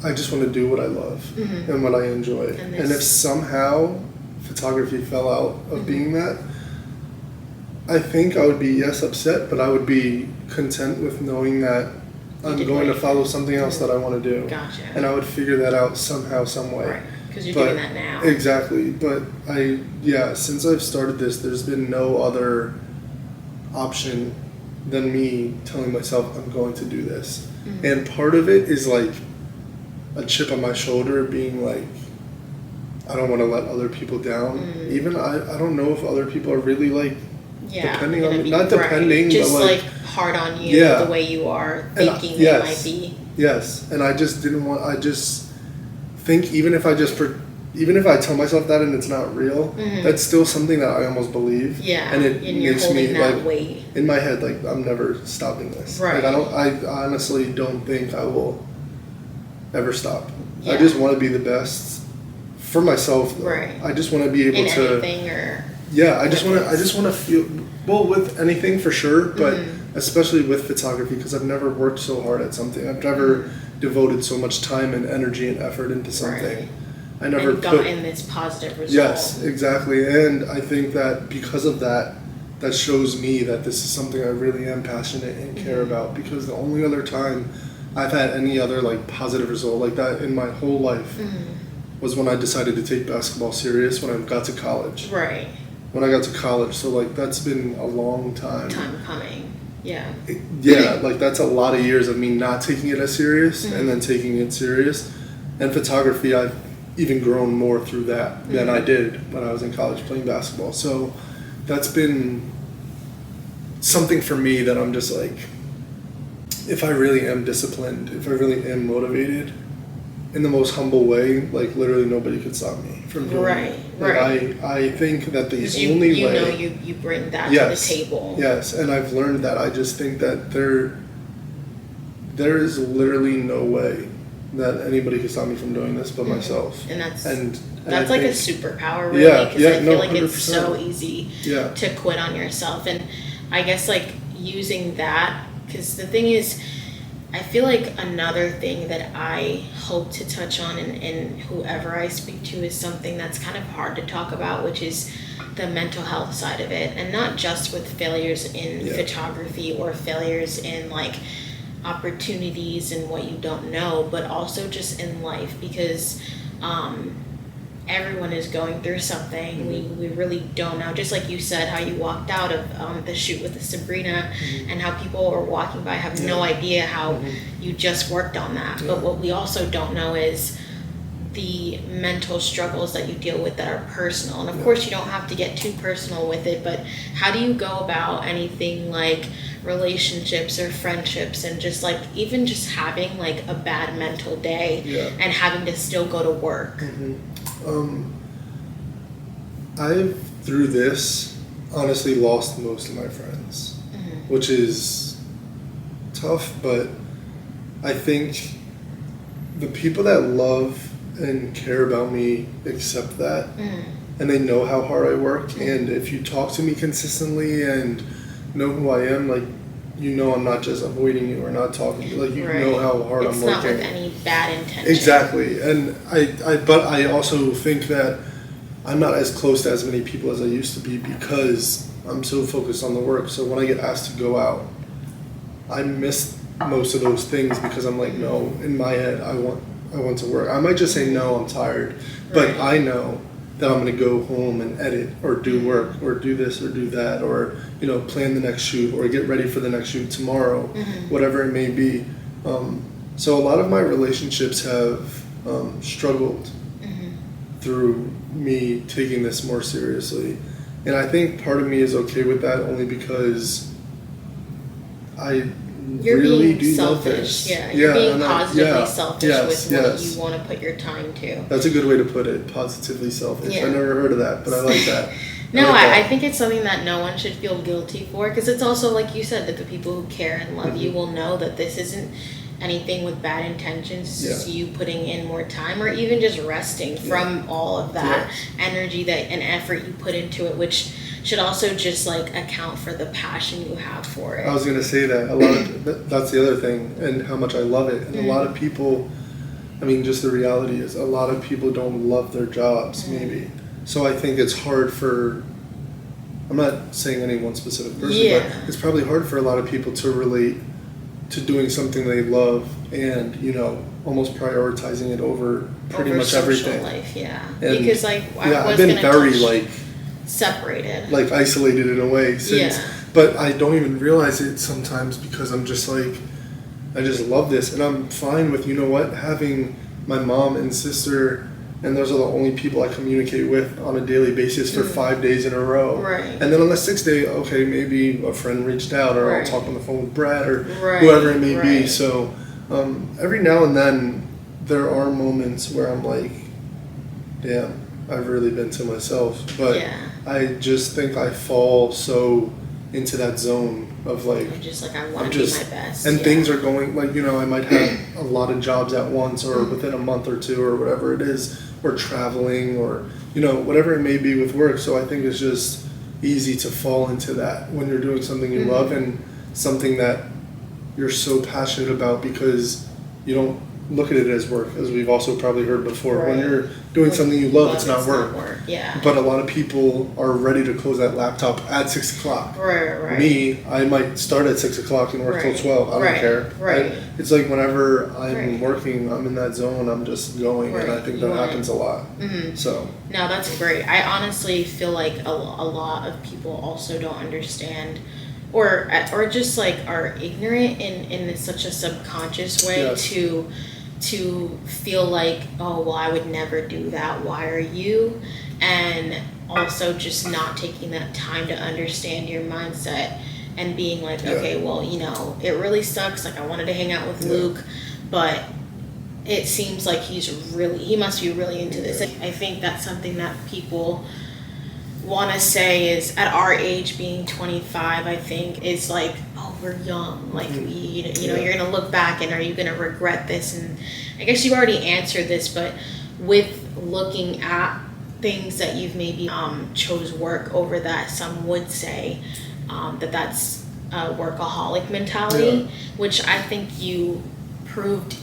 I just want to do what I love and what I enjoy. And if somehow photography fell out of being that, I think I would be, upset, but I would be content with knowing that I'm going to follow something else that I want to do. Gotcha. And I would figure that out somehow, some way. Because you're doing that now. Exactly. But since I've started this, there's been no other option than me telling myself I'm going to do this. And part of it is like a chip on my shoulder, being like, I don't want to let other people down. Even I don't know if other people are really like depending on me. Not depending, just but like hard on you the way you are thinking they might be. Yes, and I just didn't want. I just think even if I tell myself that and it's not real, that's still something that I almost believe. And it makes me like weight in my head, like I'm never stopping this. Like I honestly don't think I will ever stop. I just want to be the best for myself. I just want to be able to. Anything or. I just want to feel well with anything for sure, but especially with photography, because I've never worked so hard at something. I've never devoted so much time and energy and effort into something. I never gotten this positive result. Yes, exactly, and I think that because of that, that shows me that this is something I really am passionate and care about. Because the only other time I've had any other like positive result like that in my whole life was when I decided to take basketball serious when I got to college. When I got to college, so like that's been a long time. Coming. like that's a lot of years of me not taking it as serious and then taking it serious. And photography, I've even grown more through that than I did when I was in college playing basketball. So that's been something for me that I'm just like, if I really am disciplined, if I really am motivated, in the most humble way, like literally nobody could stop me from doing it. Like, I think that the only way... you bring that to the table. Yes, and I've learned that. I just think that there is literally no way that anybody can stop me from doing this but myself. And that's like a superpower, really, because I feel like 100%. It's so easy to quit on yourself. And I guess like using that, because the thing is, I feel like another thing that I hope to touch on in whoever I speak to is something that's kind of hard to talk about, which is the mental health side of it. And not just with failures in photography or failures in like opportunities and what you don't know, but also just in life, because everyone is going through something. We really don't know. Just like you said, how you walked out of the shoot with the Sabrina, and how people are walking by have no idea how you just worked on that. But what we also don't know is the mental struggles that you deal with that are personal. And of course, you don't have to get too personal with it, but how do you go about anything like relationships or friendships, and just like even just having like a bad mental day and having to still go to work? I've, through this, honestly lost most of my friends, which is tough, but I think the people that love and care about me accept that, and they know how hard I work, and if you talk to me consistently and know who I am, like, you know I'm not just avoiding you or not talking to you, like, you know how hard I'm working. It's not with any bad intention. Exactly. And but I also think that I'm not as close to as many people as I used to be because I'm so focused on the work. So when I get asked to go out, I miss most of those things because I'm like, no, in my head, I want to work. I might just say, no, I'm tired. But I know that I'm going to go home and edit or do work or do this or do that, or, you know, plan the next shoot or get ready for the next shoot tomorrow, whatever it may be. So a lot of my relationships have struggled through me taking this more seriously. And I think part of me is okay with that only because you're really being do selfish. love this. You're being positively selfish with what you want to put your time to. That's a good way to put it, positively selfish. I never heard of that, but I like that. I think it's something that no one should feel guilty for, because it's also, like you said, that the people who care and love you will know that this isn't anything with bad intentions. It's just you putting in more time, or even just resting from all of that energy that and effort you put into it, which should also just like account for the passion you have for it. I was going to say that that's the other thing, and how much I love it. And a lot of people, I mean, just the reality is a lot of people don't love their jobs, maybe. So I think it's hard for, I'm not saying any one specific person, but it's probably hard for a lot of people to relate to doing something they love and, you know, almost prioritizing it over pretty much everything. Life, and because like I've been very like separated, like isolated in a way since, but I don't even realize it sometimes because I'm just like, I just love this, and I'm fine with, you know what, having my mom and sister, and those are the only people I communicate with on a daily basis for 5 days in a row. And then on the 6th day, okay, maybe a friend reached out, or I'll talk on the phone with Brad, or whoever it may be. So every now and then there are moments where I'm like, damn, I've really been to myself. But I just think I fall so into that zone of like, you're just like, I want to be my best. And things are going, like, you know, I might have a lot of jobs at once, or within a month or two, or whatever it is, or traveling, or, you know, whatever it may be with work. So I think it's just easy to fall into that when you're doing something you love and something that you're so passionate about, because you don't look at it as work, as we've also probably heard before. When you're doing something you love, it's not work. But a lot of people are ready to close that laptop at 6 o'clock. Me, I might start at 6 o'clock and work till 12. I don't care. It's like whenever I'm working, I'm in that zone. I'm just going, and I think that happens a lot. So no, that's great. I honestly feel like a lot of people also don't understand or just like are ignorant in such a subconscious way Yes. to feel like, oh well, I would never do that, why are you? And also just not taking that time to understand your mindset and being like, okay, well, you know, it really sucks, like I wanted to hang out with Luke, but it seems like he must be really into this. I think that's something that people want to say is, at our age, being 25, I think, is like, oh, we're young, like you know you're gonna look back and are you gonna regret this? And I guess you already answered this, but with looking at things that you've maybe chose work over that, some would say that's a workaholic mentality, which I think you proved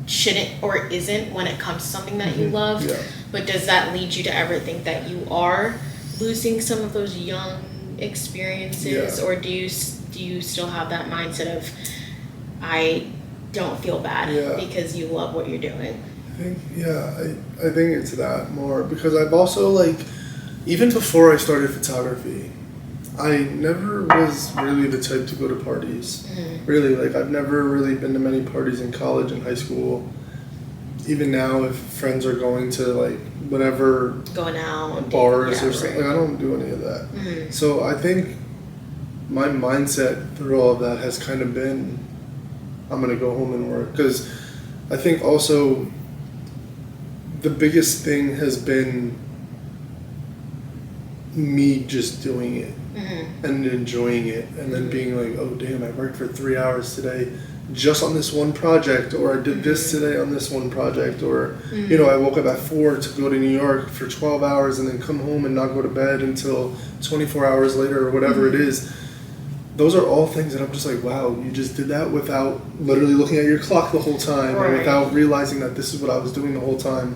shouldn't or isn't when it comes to something that you love. But does that lead you to ever think that you are losing some of those young experiences, or do you still have that mindset of, I don't feel bad because you love what you're doing? I think it's that more, because I've also, like, even before I started photography, I never was really the type to go to parties. Really, like, I've never really been to many parties in college and high school. Even now, if friends are going to, like, whatever, going out, bars or something, like, I don't do any of that. So I think my mindset through all of that has kind of been, I'm going to go home and work. Because I think also the biggest thing has been me just doing it and enjoying it, and then being like, oh damn, I worked for 3 hours today just on this one project, or I did this today on this one project, or you know, I woke up at 4 to go to New York for 12 hours and then come home and not go to bed until 24 hours later, or whatever it is. Those are all things that I'm just like, wow, you just did that without literally looking at your clock the whole time, or without realizing that this is what I was doing the whole time.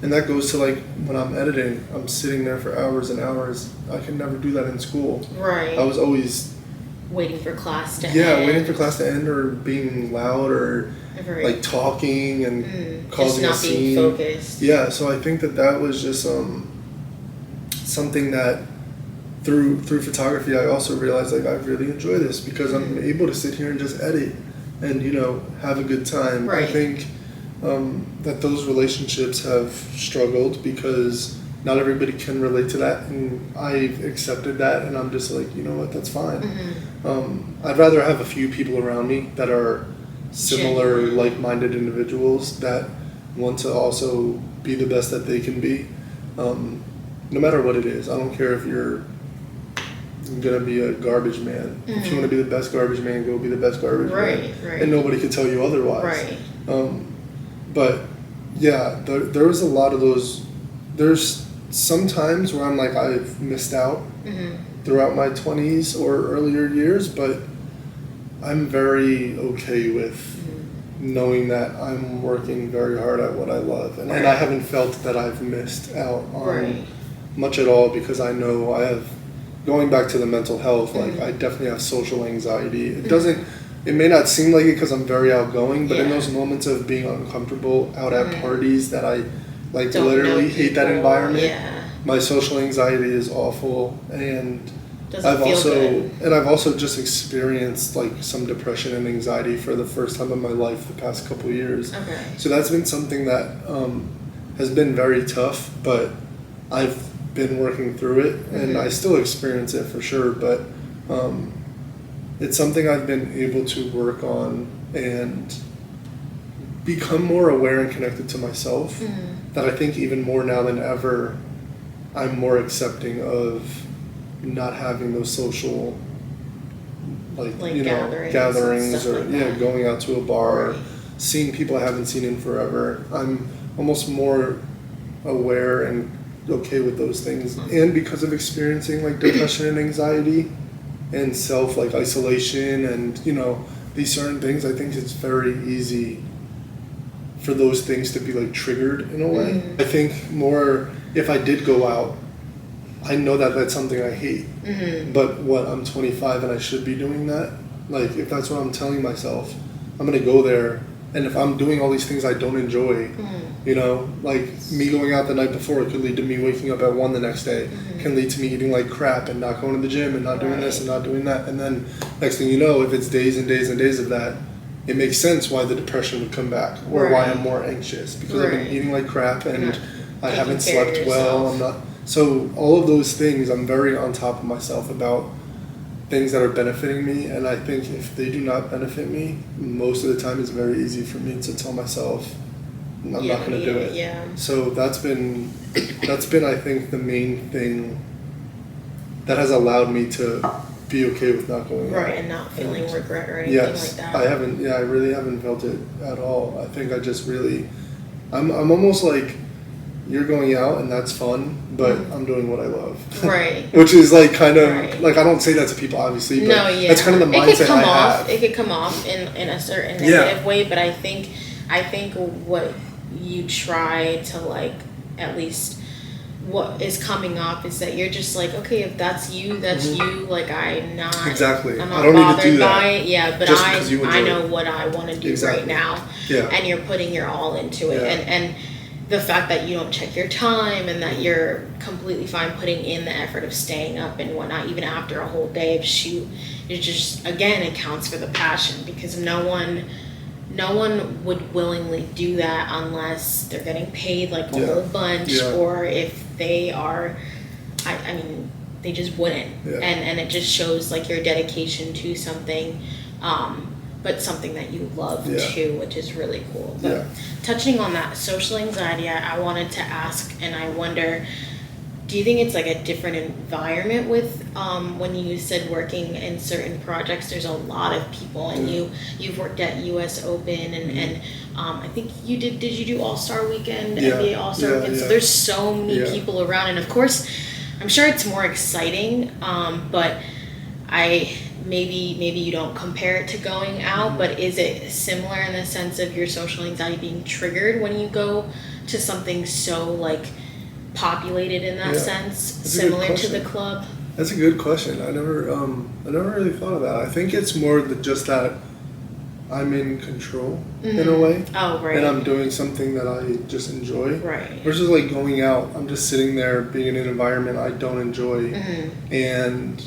And that goes to, like, when I'm editing, I'm sitting there for hours and hours. I could never do that in school. I was always waiting for class to end. Waiting for class to end, or being loud, or like talking and causing a scene. Just not being focused. Yeah, so I think that was just something that through photography I also realized, like, I really enjoy this because I'm able to sit here and just edit and, you know, have a good time. I think that those relationships have struggled because not everybody can relate to that, and I've accepted that, and I'm just like, you know what, that's fine. I'd rather have a few people around me that are similar, like-minded individuals that want to also be the best that they can be, no matter what it is. I don't care if you're gonna be a garbage man. If you want to be the best garbage man, go be the best garbage man. And nobody can tell you otherwise. But yeah, there was a lot of those. There's some times where I'm like, I've missed out throughout my 20s or earlier years, but I'm very okay with knowing that I'm working very hard at what I love, and I haven't felt that I've missed out on much at all, because I know I have, going back to the mental health, like, I definitely have social anxiety. It may not seem like it because I'm very outgoing, but in those moments of being uncomfortable out at parties that I, like, don't literally hate that environment, my social anxiety is awful, and I've also just experienced, like, some depression and anxiety for the first time in my life the past couple of years. So that's been something that has been very tough, but I've been working through it, and I still experience it for sure, but it's something I've been able to work on and become more aware and connected to myself, that I think even more now than ever, I'm more accepting of not having those social, like you know, gatherings or like going out to a bar, or seeing people I haven't seen in forever. I'm almost more aware and okay with those things. And because of experiencing, like, depression and anxiety and self, like, isolation and, you know, these certain things, I think it's very easy for those things to be, like, triggered in a way. I think more, if I did go out, I know that that's something I hate, but I'm 25 and I should be doing that. Like, if that's what I'm telling myself, I'm gonna go there And if I'm doing all these things I don't enjoy, you know, like me going out the night before could lead to me waking up at 1 the next day, can lead to me eating like crap and not going to the gym and not doing this and not doing that. And then next thing you know, if it's days and days and days of that, it makes sense why the depression would come back or why I'm more anxious because I've been eating like crap and I haven't slept well. I'm not. So all of those things, I'm very on top of myself about things that are benefiting me, and I think if they do not benefit me, most of the time it's very easy for me to tell myself I'm not going to do it. Yeah. So that's been I think the main thing that has allowed me to be okay with not going out. And not feeling regret or anything like that. I haven't. Yeah, I really haven't felt it at all. I think I just really, I'm almost like, you're going out and that's fun, but I'm doing what I love. Right. Which is like kind of like, I don't say that to people obviously, but that's kind of the mindset I have. It could come off in a certain negative way, but I think what you try to like, at least what is coming up is that you're just like, okay, if that's you, that's you. Like I'm not I don't bothered need to do by that. it. Yeah, but I know what I want to do right now. Yeah. And you're putting your all into it, and the fact that you don't check your time and that you're completely fine putting in the effort of staying up and whatnot, even after a whole day of shoot, it just, again, it counts for the passion, because no one would willingly do that unless they're getting paid like a whole bunch, or if they are, I mean, they just wouldn't. And it just shows like your dedication to something, but something that you love too, which is really cool. But touching on that social anxiety, I wanted to ask, and I wonder, do you think it's like a different environment with when you said working in certain projects? There's a lot of people, and you've worked at US Open, and I think you did you do All-Star Weekend, NBA All-Star Weekend? So there's so many people around, and of course I'm sure it's more exciting, but maybe you don't compare it to going out, but is it similar in the sense of your social anxiety being triggered when you go to something so like populated in that sense, that's similar to the club? That's a good question. I never really thought of that. I think it's more just that I'm in control in a way. Oh, right. And I'm doing something that I just enjoy. Right. Versus like going out, I'm just sitting there being in an environment I don't enjoy, and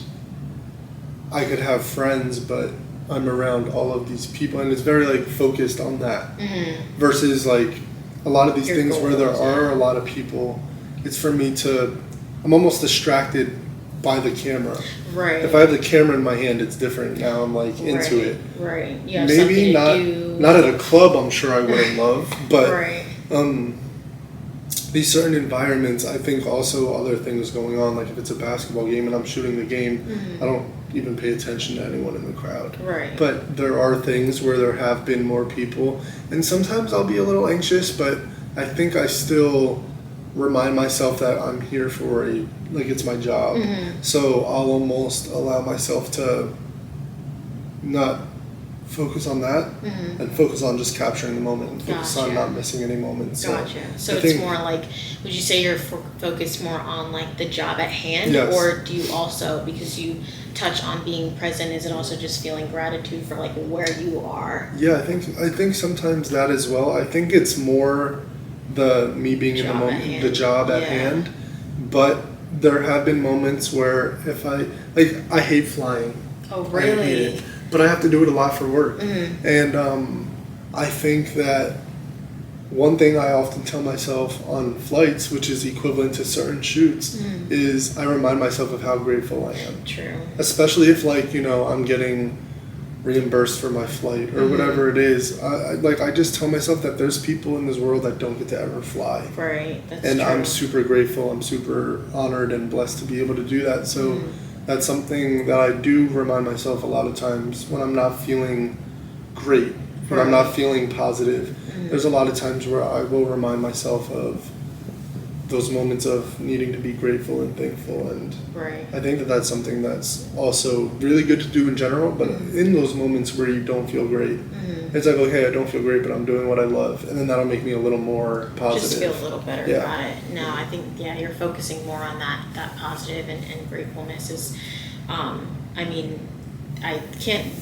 I could have friends, but I'm around all of these people, and it's very like focused on that. Versus like a lot of these things goals, where there are a lot of people, it's for me to, I'm almost distracted by the camera. Right. If I have the camera in my hand, it's different. Now I'm like into it. Right. Maybe not at a club, I'm sure I wouldn't love, but these certain environments, I think also other things going on, like if it's a basketball game and I'm shooting the game, I don't even pay attention to anyone in the crowd. Right. But there are things where there have been more people, and sometimes I'll be a little anxious, but I think I still remind myself that I'm here for it's my job. So I'll almost allow myself to not focus on that and focus on just capturing the moment and focus on not missing any moments. So it's more like, would you say you're focused more on like the job at hand? Yes. Or do you also, because you touch on being present, is it also just feeling gratitude for like where you are? Yeah, I think sometimes that as well. I think it's more the me being in the moment, the job at hand. But there have been moments where if I hate flying. Oh, really? I hate it. But I have to do it a lot for work. And I think that one thing I often tell myself on flights, which is equivalent to certain shoots, is I remind myself of how grateful I am. True. Especially if I'm getting reimbursed for my flight or whatever it is. I just tell myself that there's people in this world that don't get to ever fly. Right. That's true. I'm super grateful. I'm super honored and blessed to be able to do that. So that's something that I do remind myself a lot of times when I'm not feeling great, when I'm not feeling positive. There's a lot of times where I will remind myself of those moments of needing to be grateful and thankful, and I think that that's something that's also really good to do in general, but in those moments where you don't feel great, it's like, okay, I don't feel great, but I'm doing what I love, and then that'll make me a little more positive. Just feel a little better about it. No, I think, you're focusing more on that positive and gratefulness is,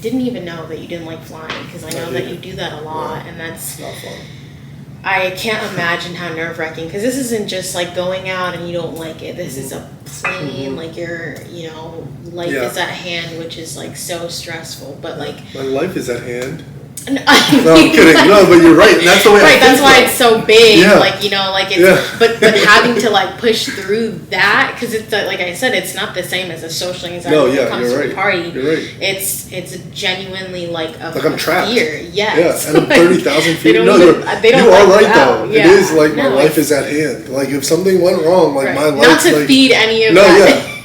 didn't even know that you didn't like flying, because I know that you do that a lot, and that's not fun. I can't imagine how nerve-wracking, because this isn't just like going out and you don't like it. This is a plane, like life is at hand, which is like so stressful. But like my life is at hand. No, I'm kidding. No, but you're right. That's the way. Right. That's why it's so big. Yeah. Like it's. But having to like push through that, because it's like I said, it's not the same as a social anxiety when it comes to a party. You're right. It's genuinely like I'm trapped. Fear. Yes. Yeah, and I'm 30,000 feet. They don't you are right though. Yeah. It is like my life is at hand. Like if something went wrong, like my life. Not to feed any of that.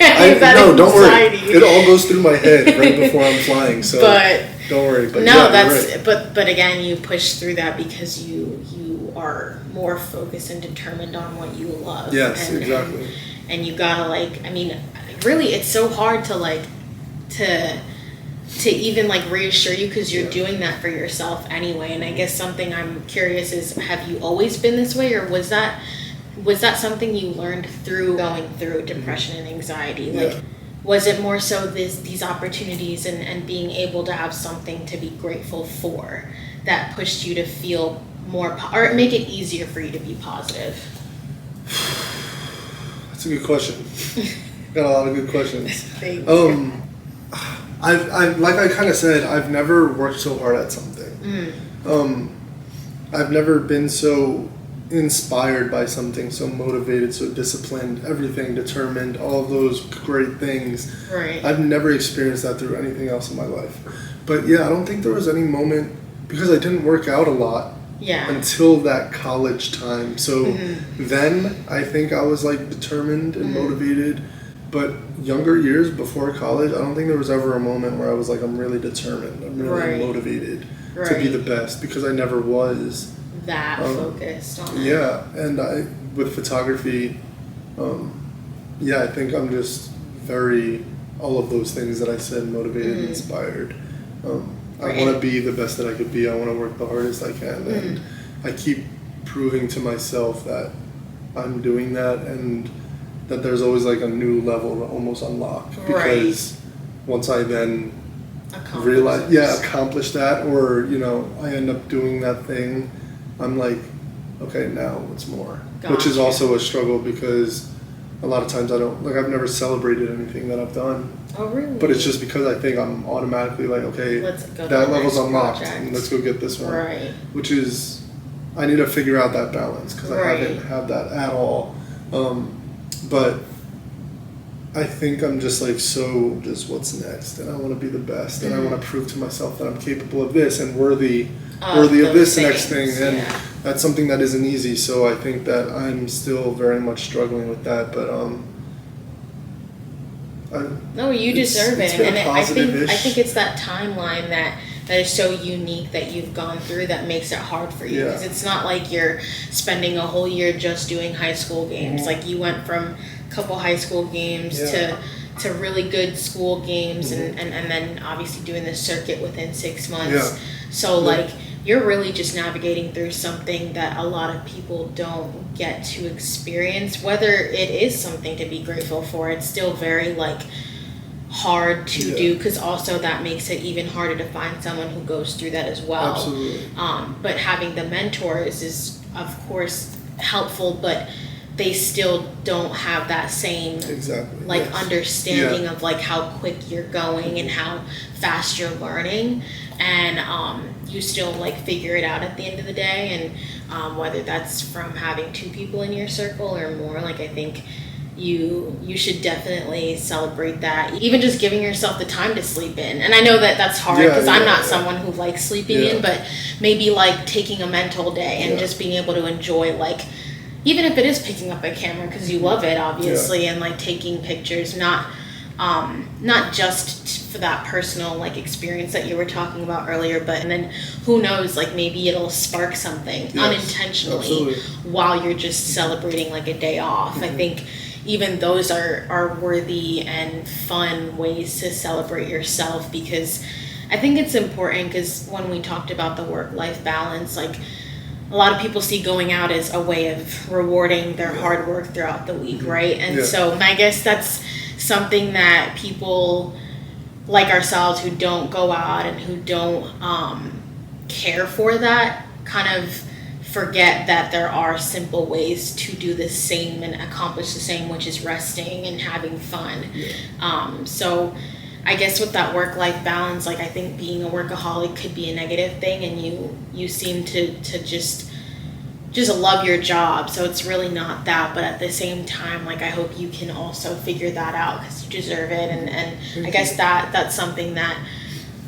No, don't worry. It all goes through my head right before I'm flying. So. But. Don't worry. But no, that's right. But again, you push through that because you are more focused and determined on what you love. Yes, exactly. And you gotta really, it's so hard to to even like reassure you, because you're doing that for yourself anyway. And I guess something I'm curious is, have you always been this way, or was that something you learned through going through depression and anxiety? Like. Was it more so these opportunities and being able to have something to be grateful for that pushed you to feel more, or make it easier for you to be positive? That's a good question. Got a lot of good questions. Thank you. I've like I kind of said, I've never worked so hard at something. I've never been so inspired by something, so motivated, so disciplined, everything determined, all of those great things. Right. I've never experienced that through anything else in my life. But yeah, I don't think there was any moment, because I didn't work out a lot until that college time. So then I think I was like determined and motivated. But younger years before college, I don't think there was ever a moment where I was like, I'm really determined, I'm really motivated to be the best, because I never was that focused on it. Yeah, and with photography, I think I'm just very, all of those things that I said, motivated, inspired. I want to be the best that I could be. I want to work the hardest I can, and I keep proving to myself that I'm doing that, and that there's always like a new level to almost unlock, because once I then accomplish that, or I end up doing that thing, I'm like, okay, now what's more? Gotcha. Which is also a struggle, because a lot of times I've never celebrated anything that I've done. Oh, really? But it's just because I think I'm automatically like, okay, that level's unlocked, and let's go get this one. Right. Which is, I need to figure out that balance, because I haven't had that at all. But I think I'm just like, what's next? And I want to be the best, and I want to prove to myself that I'm capable of this and worthy of this next thing, and that's something that isn't easy. So I think that I'm still very much struggling with that, but no, you deserve it, and I think it's that timeline that is so unique that you've gone through that makes it hard for you, because it's not like you're spending a whole year just doing high school games. Like, you went from a couple high school games to really good school games, and then obviously doing the circuit within 6 months. So like, you're really just navigating through something that a lot of people don't get to experience. Whether it is something to be grateful for, it's still very like hard to do, because also that makes it even harder to find someone who goes through that as well. Absolutely. But having the mentors is of course helpful, but they still don't have that same understanding of like how quick you're going and how fast you're learning, and you still like figure it out at the end of the day. And whether that's from having 2 people in your circle or more, like, I think you should definitely celebrate that, even just giving yourself the time to sleep in. And I know that that's hard, because I'm not someone who likes sleeping in, but maybe like taking a mental day and just being able to enjoy, like, even if it is picking up a camera because you love it, obviously, and like taking pictures, not just for that personal like experience that you were talking about earlier, but and then who knows, like maybe it'll spark something unintentionally while you're just celebrating like a day off. I think even those are worthy and fun ways to celebrate yourself, because I think it's important, because when we talked about the work-life balance, like, a lot of people see going out as a way of rewarding their hard work throughout the week, right? And so I guess that's something that people like ourselves who don't go out and who don't care for that kind of forget that there are simple ways to do the same and accomplish the same, which is resting and having fun. So I guess with that work-life balance, like I think being a workaholic could be a negative thing, and you seem to just love your job, so it's really not that. But at the same time, like I hope you can also figure that out because you deserve it, and I guess that's something that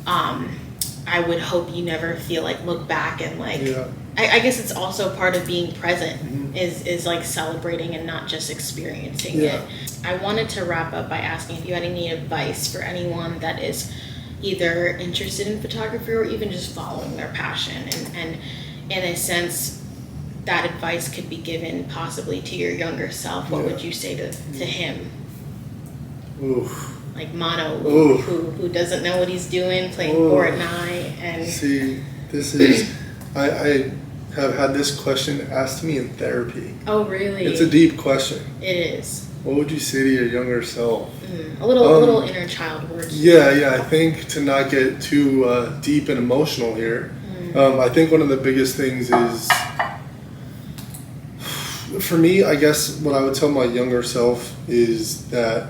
I would hope you never feel like look back and like I guess it's also part of being present is like celebrating and not just experiencing it. I wanted to wrap up by asking if you had any advice for anyone that is either interested in photography or even just following their passion, and in a sense that advice could be given possibly to your younger self. What would you say to him? Oof. Like Mono, who doesn't know what he's doing, playing Fortnite, and see, this is I have had this question asked to me in therapy. Oh, really? It's a deep question. It is. What would you say to your younger self? A little inner child words. Yeah. I think to not get too deep and emotional here. I think one of the biggest things is, for me, I guess what I would tell my younger self is that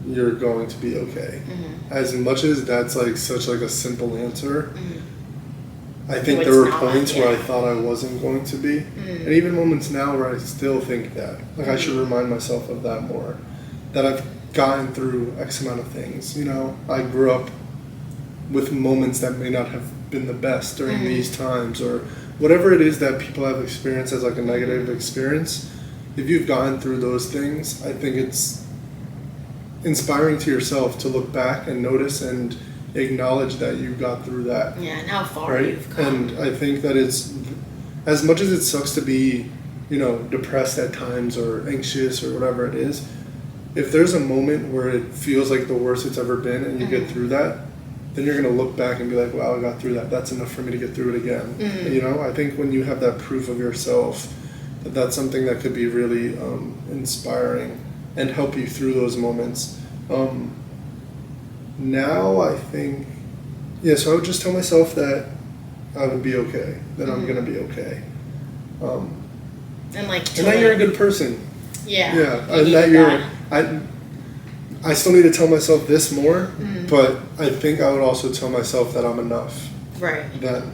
you're going to be okay. As much as that's like such like a simple answer, I think there were points where I thought I wasn't going to be, and even moments now where I still think that. Like I should remind myself of that more. That I've gotten through X amount of things. You know, I grew up with moments that may not have been the best during these times, or whatever it is that people have experienced as like a negative experience. If you've gotten through those things, I think it's inspiring to yourself to look back and notice and acknowledge that you got through that. Yeah, and how far you've come. And I think that it's, as much as it sucks to be, you know, depressed at times or anxious or whatever it is, if there's a moment where it feels like the worst it's ever been and you get through that, then you're going to look back and be like, wow, I got through that. That's enough for me to get through it again. You know, I think when you have that proof of yourself, that's something that could be really inspiring and help you through those moments. Now I think, so I would just tell myself that I would be okay, that I'm going to be okay. And that you're a good person. Yeah. And that I still need to tell myself this more, but I think I would also tell myself that I'm enough. Right. Then.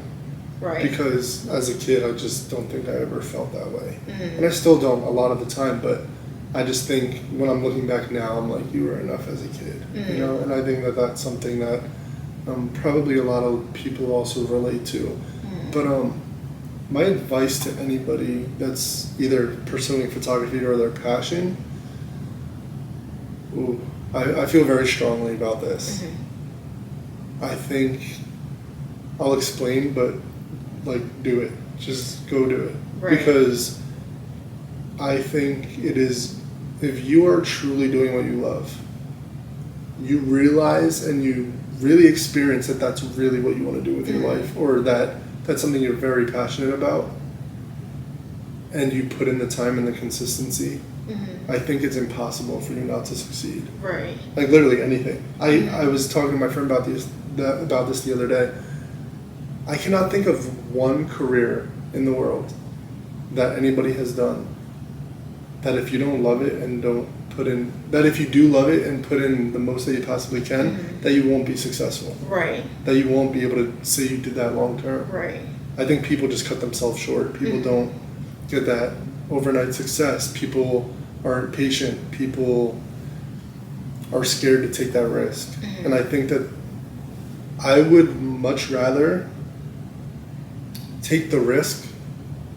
Right. Because as a kid, I just don't think I ever felt that way. And I still don't a lot of the time, but I just think when I'm looking back now, I'm like, you were enough as a kid, you know? And I think that that's something that probably a lot of people also relate to. But my advice to anybody that's either pursuing photography or their passion, I feel very strongly about this. I think I'll explain, but like, do it. Just go do it. Right. Because I think it is, if you are truly doing what you love, you realize and you really experience that that's really what you want to do with your life, or that that's something you're very passionate about, and you put in the time and the consistency, I think it's impossible for you not to succeed. Right. Like literally anything. I was talking to my friend about this the other day. I cannot think of one career in the world that anybody has done that if you don't love it and don't put in, that if you do love it and put in the most that you possibly can, that you won't be successful. Right. That you won't be able to say you did that long term. Right. I think people just cut themselves short. People don't get that overnight success. People aren't patient. People are scared to take that risk. And I think that I would much rather take the risk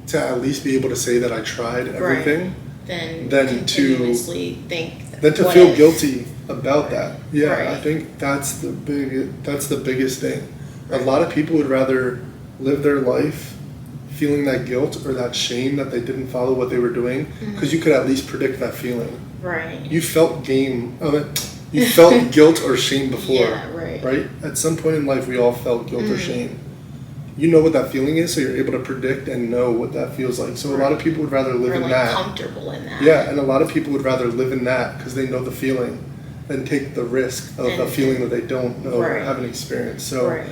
to at least be able to say that I tried everything than continuously think than to feel guilty about that. Yeah, right. I think that's the biggest thing. Right. A lot of people would rather live their life feeling that guilt or that shame that they didn't follow what they were doing, because you could at least predict that feeling. Right. You felt you felt guilt or shame before. Yeah, right. At some point in life, we all felt guilt or shame. You know what that feeling is, so you're able to predict and know what that feels like. So a lot of people would rather live in that. Comfortable in that. Yeah, and a lot of people would rather live in that because they know the feeling. and take the risk of a feeling that they don't know or haven't experienced. So,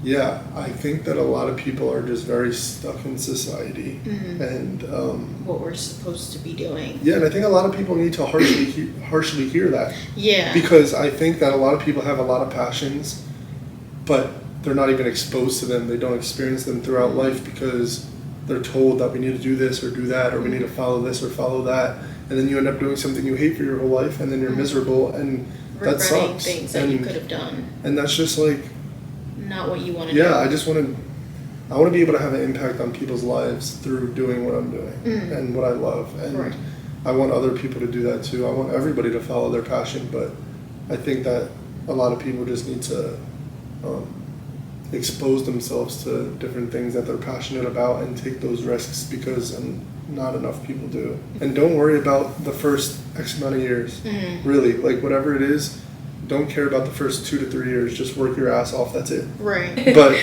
yeah, I think that a lot of people are just very stuck in society and what we're supposed to be doing. Yeah, and I think a lot of people need to harshly hear that. Yeah. Because I think that a lot of people have a lot of passions, but they're not even exposed to them. They don't experience them throughout life because they're told that we need to do this or do that, or we need to follow this or follow that, and then you end up doing something you hate for your whole life, and then you're miserable, and that sucks. Things that you could have done. And that's just like not what you want to do. Yeah, I want to be able to have an impact on people's lives through doing what I'm doing and what I love, and I want other people to do that too. I want everybody to follow their passion, but I think that a lot of people just need to expose themselves to different things that they're passionate about and take those risks, because not enough people do. And don't worry about the first X amount of years. Really, like whatever it is, don't care about the first 2 to 3 years. Just work your ass off. That's it. Right. But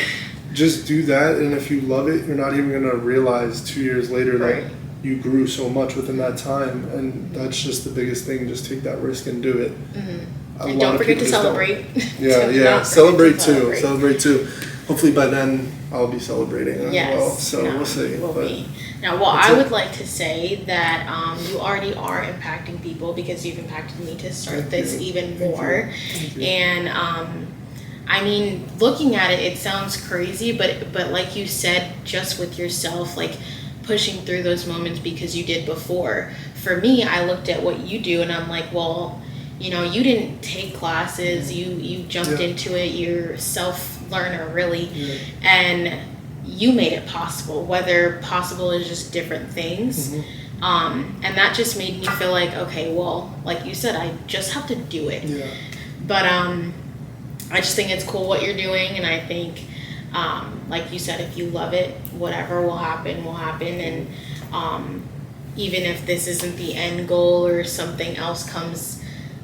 just do that, and if you love it, you're not even going to realize 2 years later that you grew so much within that time, and that's just the biggest thing. Just take that risk and do it. And don't forget to celebrate. Celebrate too. Hopefully by then I'll be celebrating as well. So we'll see. Now, I would like to say that you already are impacting people, because you've impacted me to start this even more. And I mean, looking at it, it sounds crazy, but like you said, just with yourself, like pushing through those moments because you did before. For me, I looked at what you do and I'm like, well, you know, you didn't take classes, you jumped into it, you're self-learner really, and you made it possible, whether possible is just different things. And that just made me feel like, okay, well, like you said, I just have to do it. But I just think it's cool what you're doing, and I think like you said, if you love it, whatever will happen. And even if this isn't the end goal or something else comes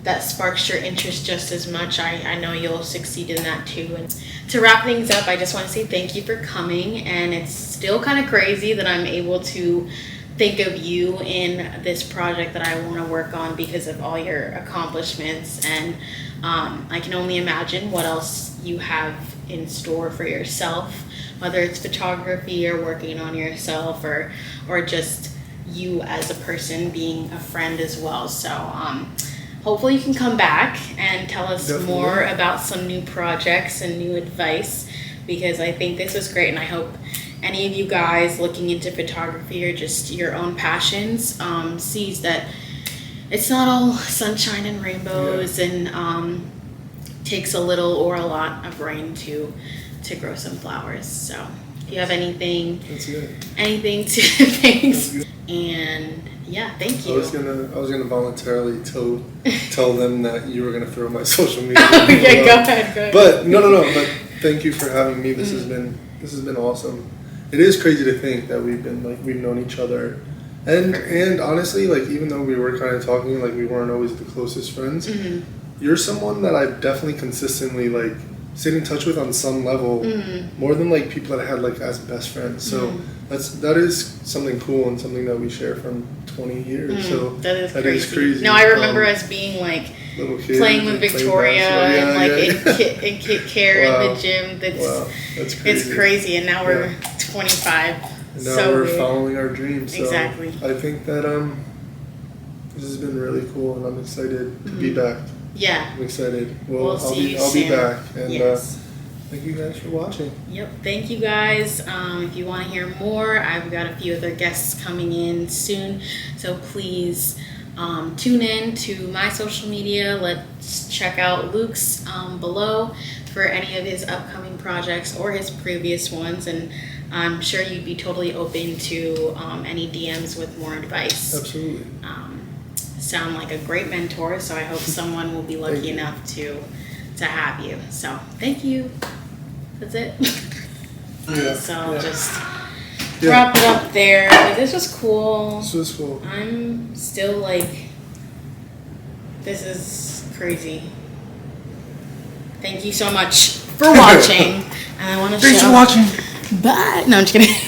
that sparks your interest just as much, I know you'll succeed in that too. And to wrap things up, I just want to say thank you for coming. And it's still kind of crazy that I'm able to think of you in this project that I want to work on because of all your accomplishments. And I can only imagine what else you have in store for yourself, whether it's photography or working on yourself or just you as a person being a friend as well. So hopefully you can come back and tell us more about some new projects and new advice, because I think this was great, and I hope any of you guys looking into photography or just your own passions sees that it's not all sunshine and rainbows, and takes a little or a lot of rain to grow some flowers. So if you have anything to thanks, and thank you. I was gonna voluntarily tell them that you were gonna throw my social media. Okay, go ahead. But no. But thank you for having me. This has been awesome. It is crazy to think that we've known each other, and honestly, like even though we were kind of talking, like we weren't always the closest friends. You're someone that I've definitely consistently like stayed in touch with on some level, more than like people that I had like as best friends. So that is something cool and something that we share from 20 years. So that is crazy. No, I remember us being like little kids, playing with Victoria in Kit Care in the gym. That's crazy. It's crazy, and now we're 25. And now we're following our dreams. So exactly. I think that this has been really cool, and I'm excited to be back. Yeah. I'm excited. I'll be back. And thank you guys for watching. Yep. Thank you guys. If you want to hear more, I've got a few other guests coming in soon. So please tune in to my social media. Let's check out Luke's below for any of his upcoming projects or his previous ones. And I'm sure you'd be totally open to any DMs with more advice. Absolutely. Sound like a great mentor, so I hope someone will be lucky enough to have you. So thank you. That's it. Just wrap it up there. This was cool. I'm still like, this is crazy. Thank you so much for watching. And I want to Thanks for watching. Bye. No, I'm just kidding.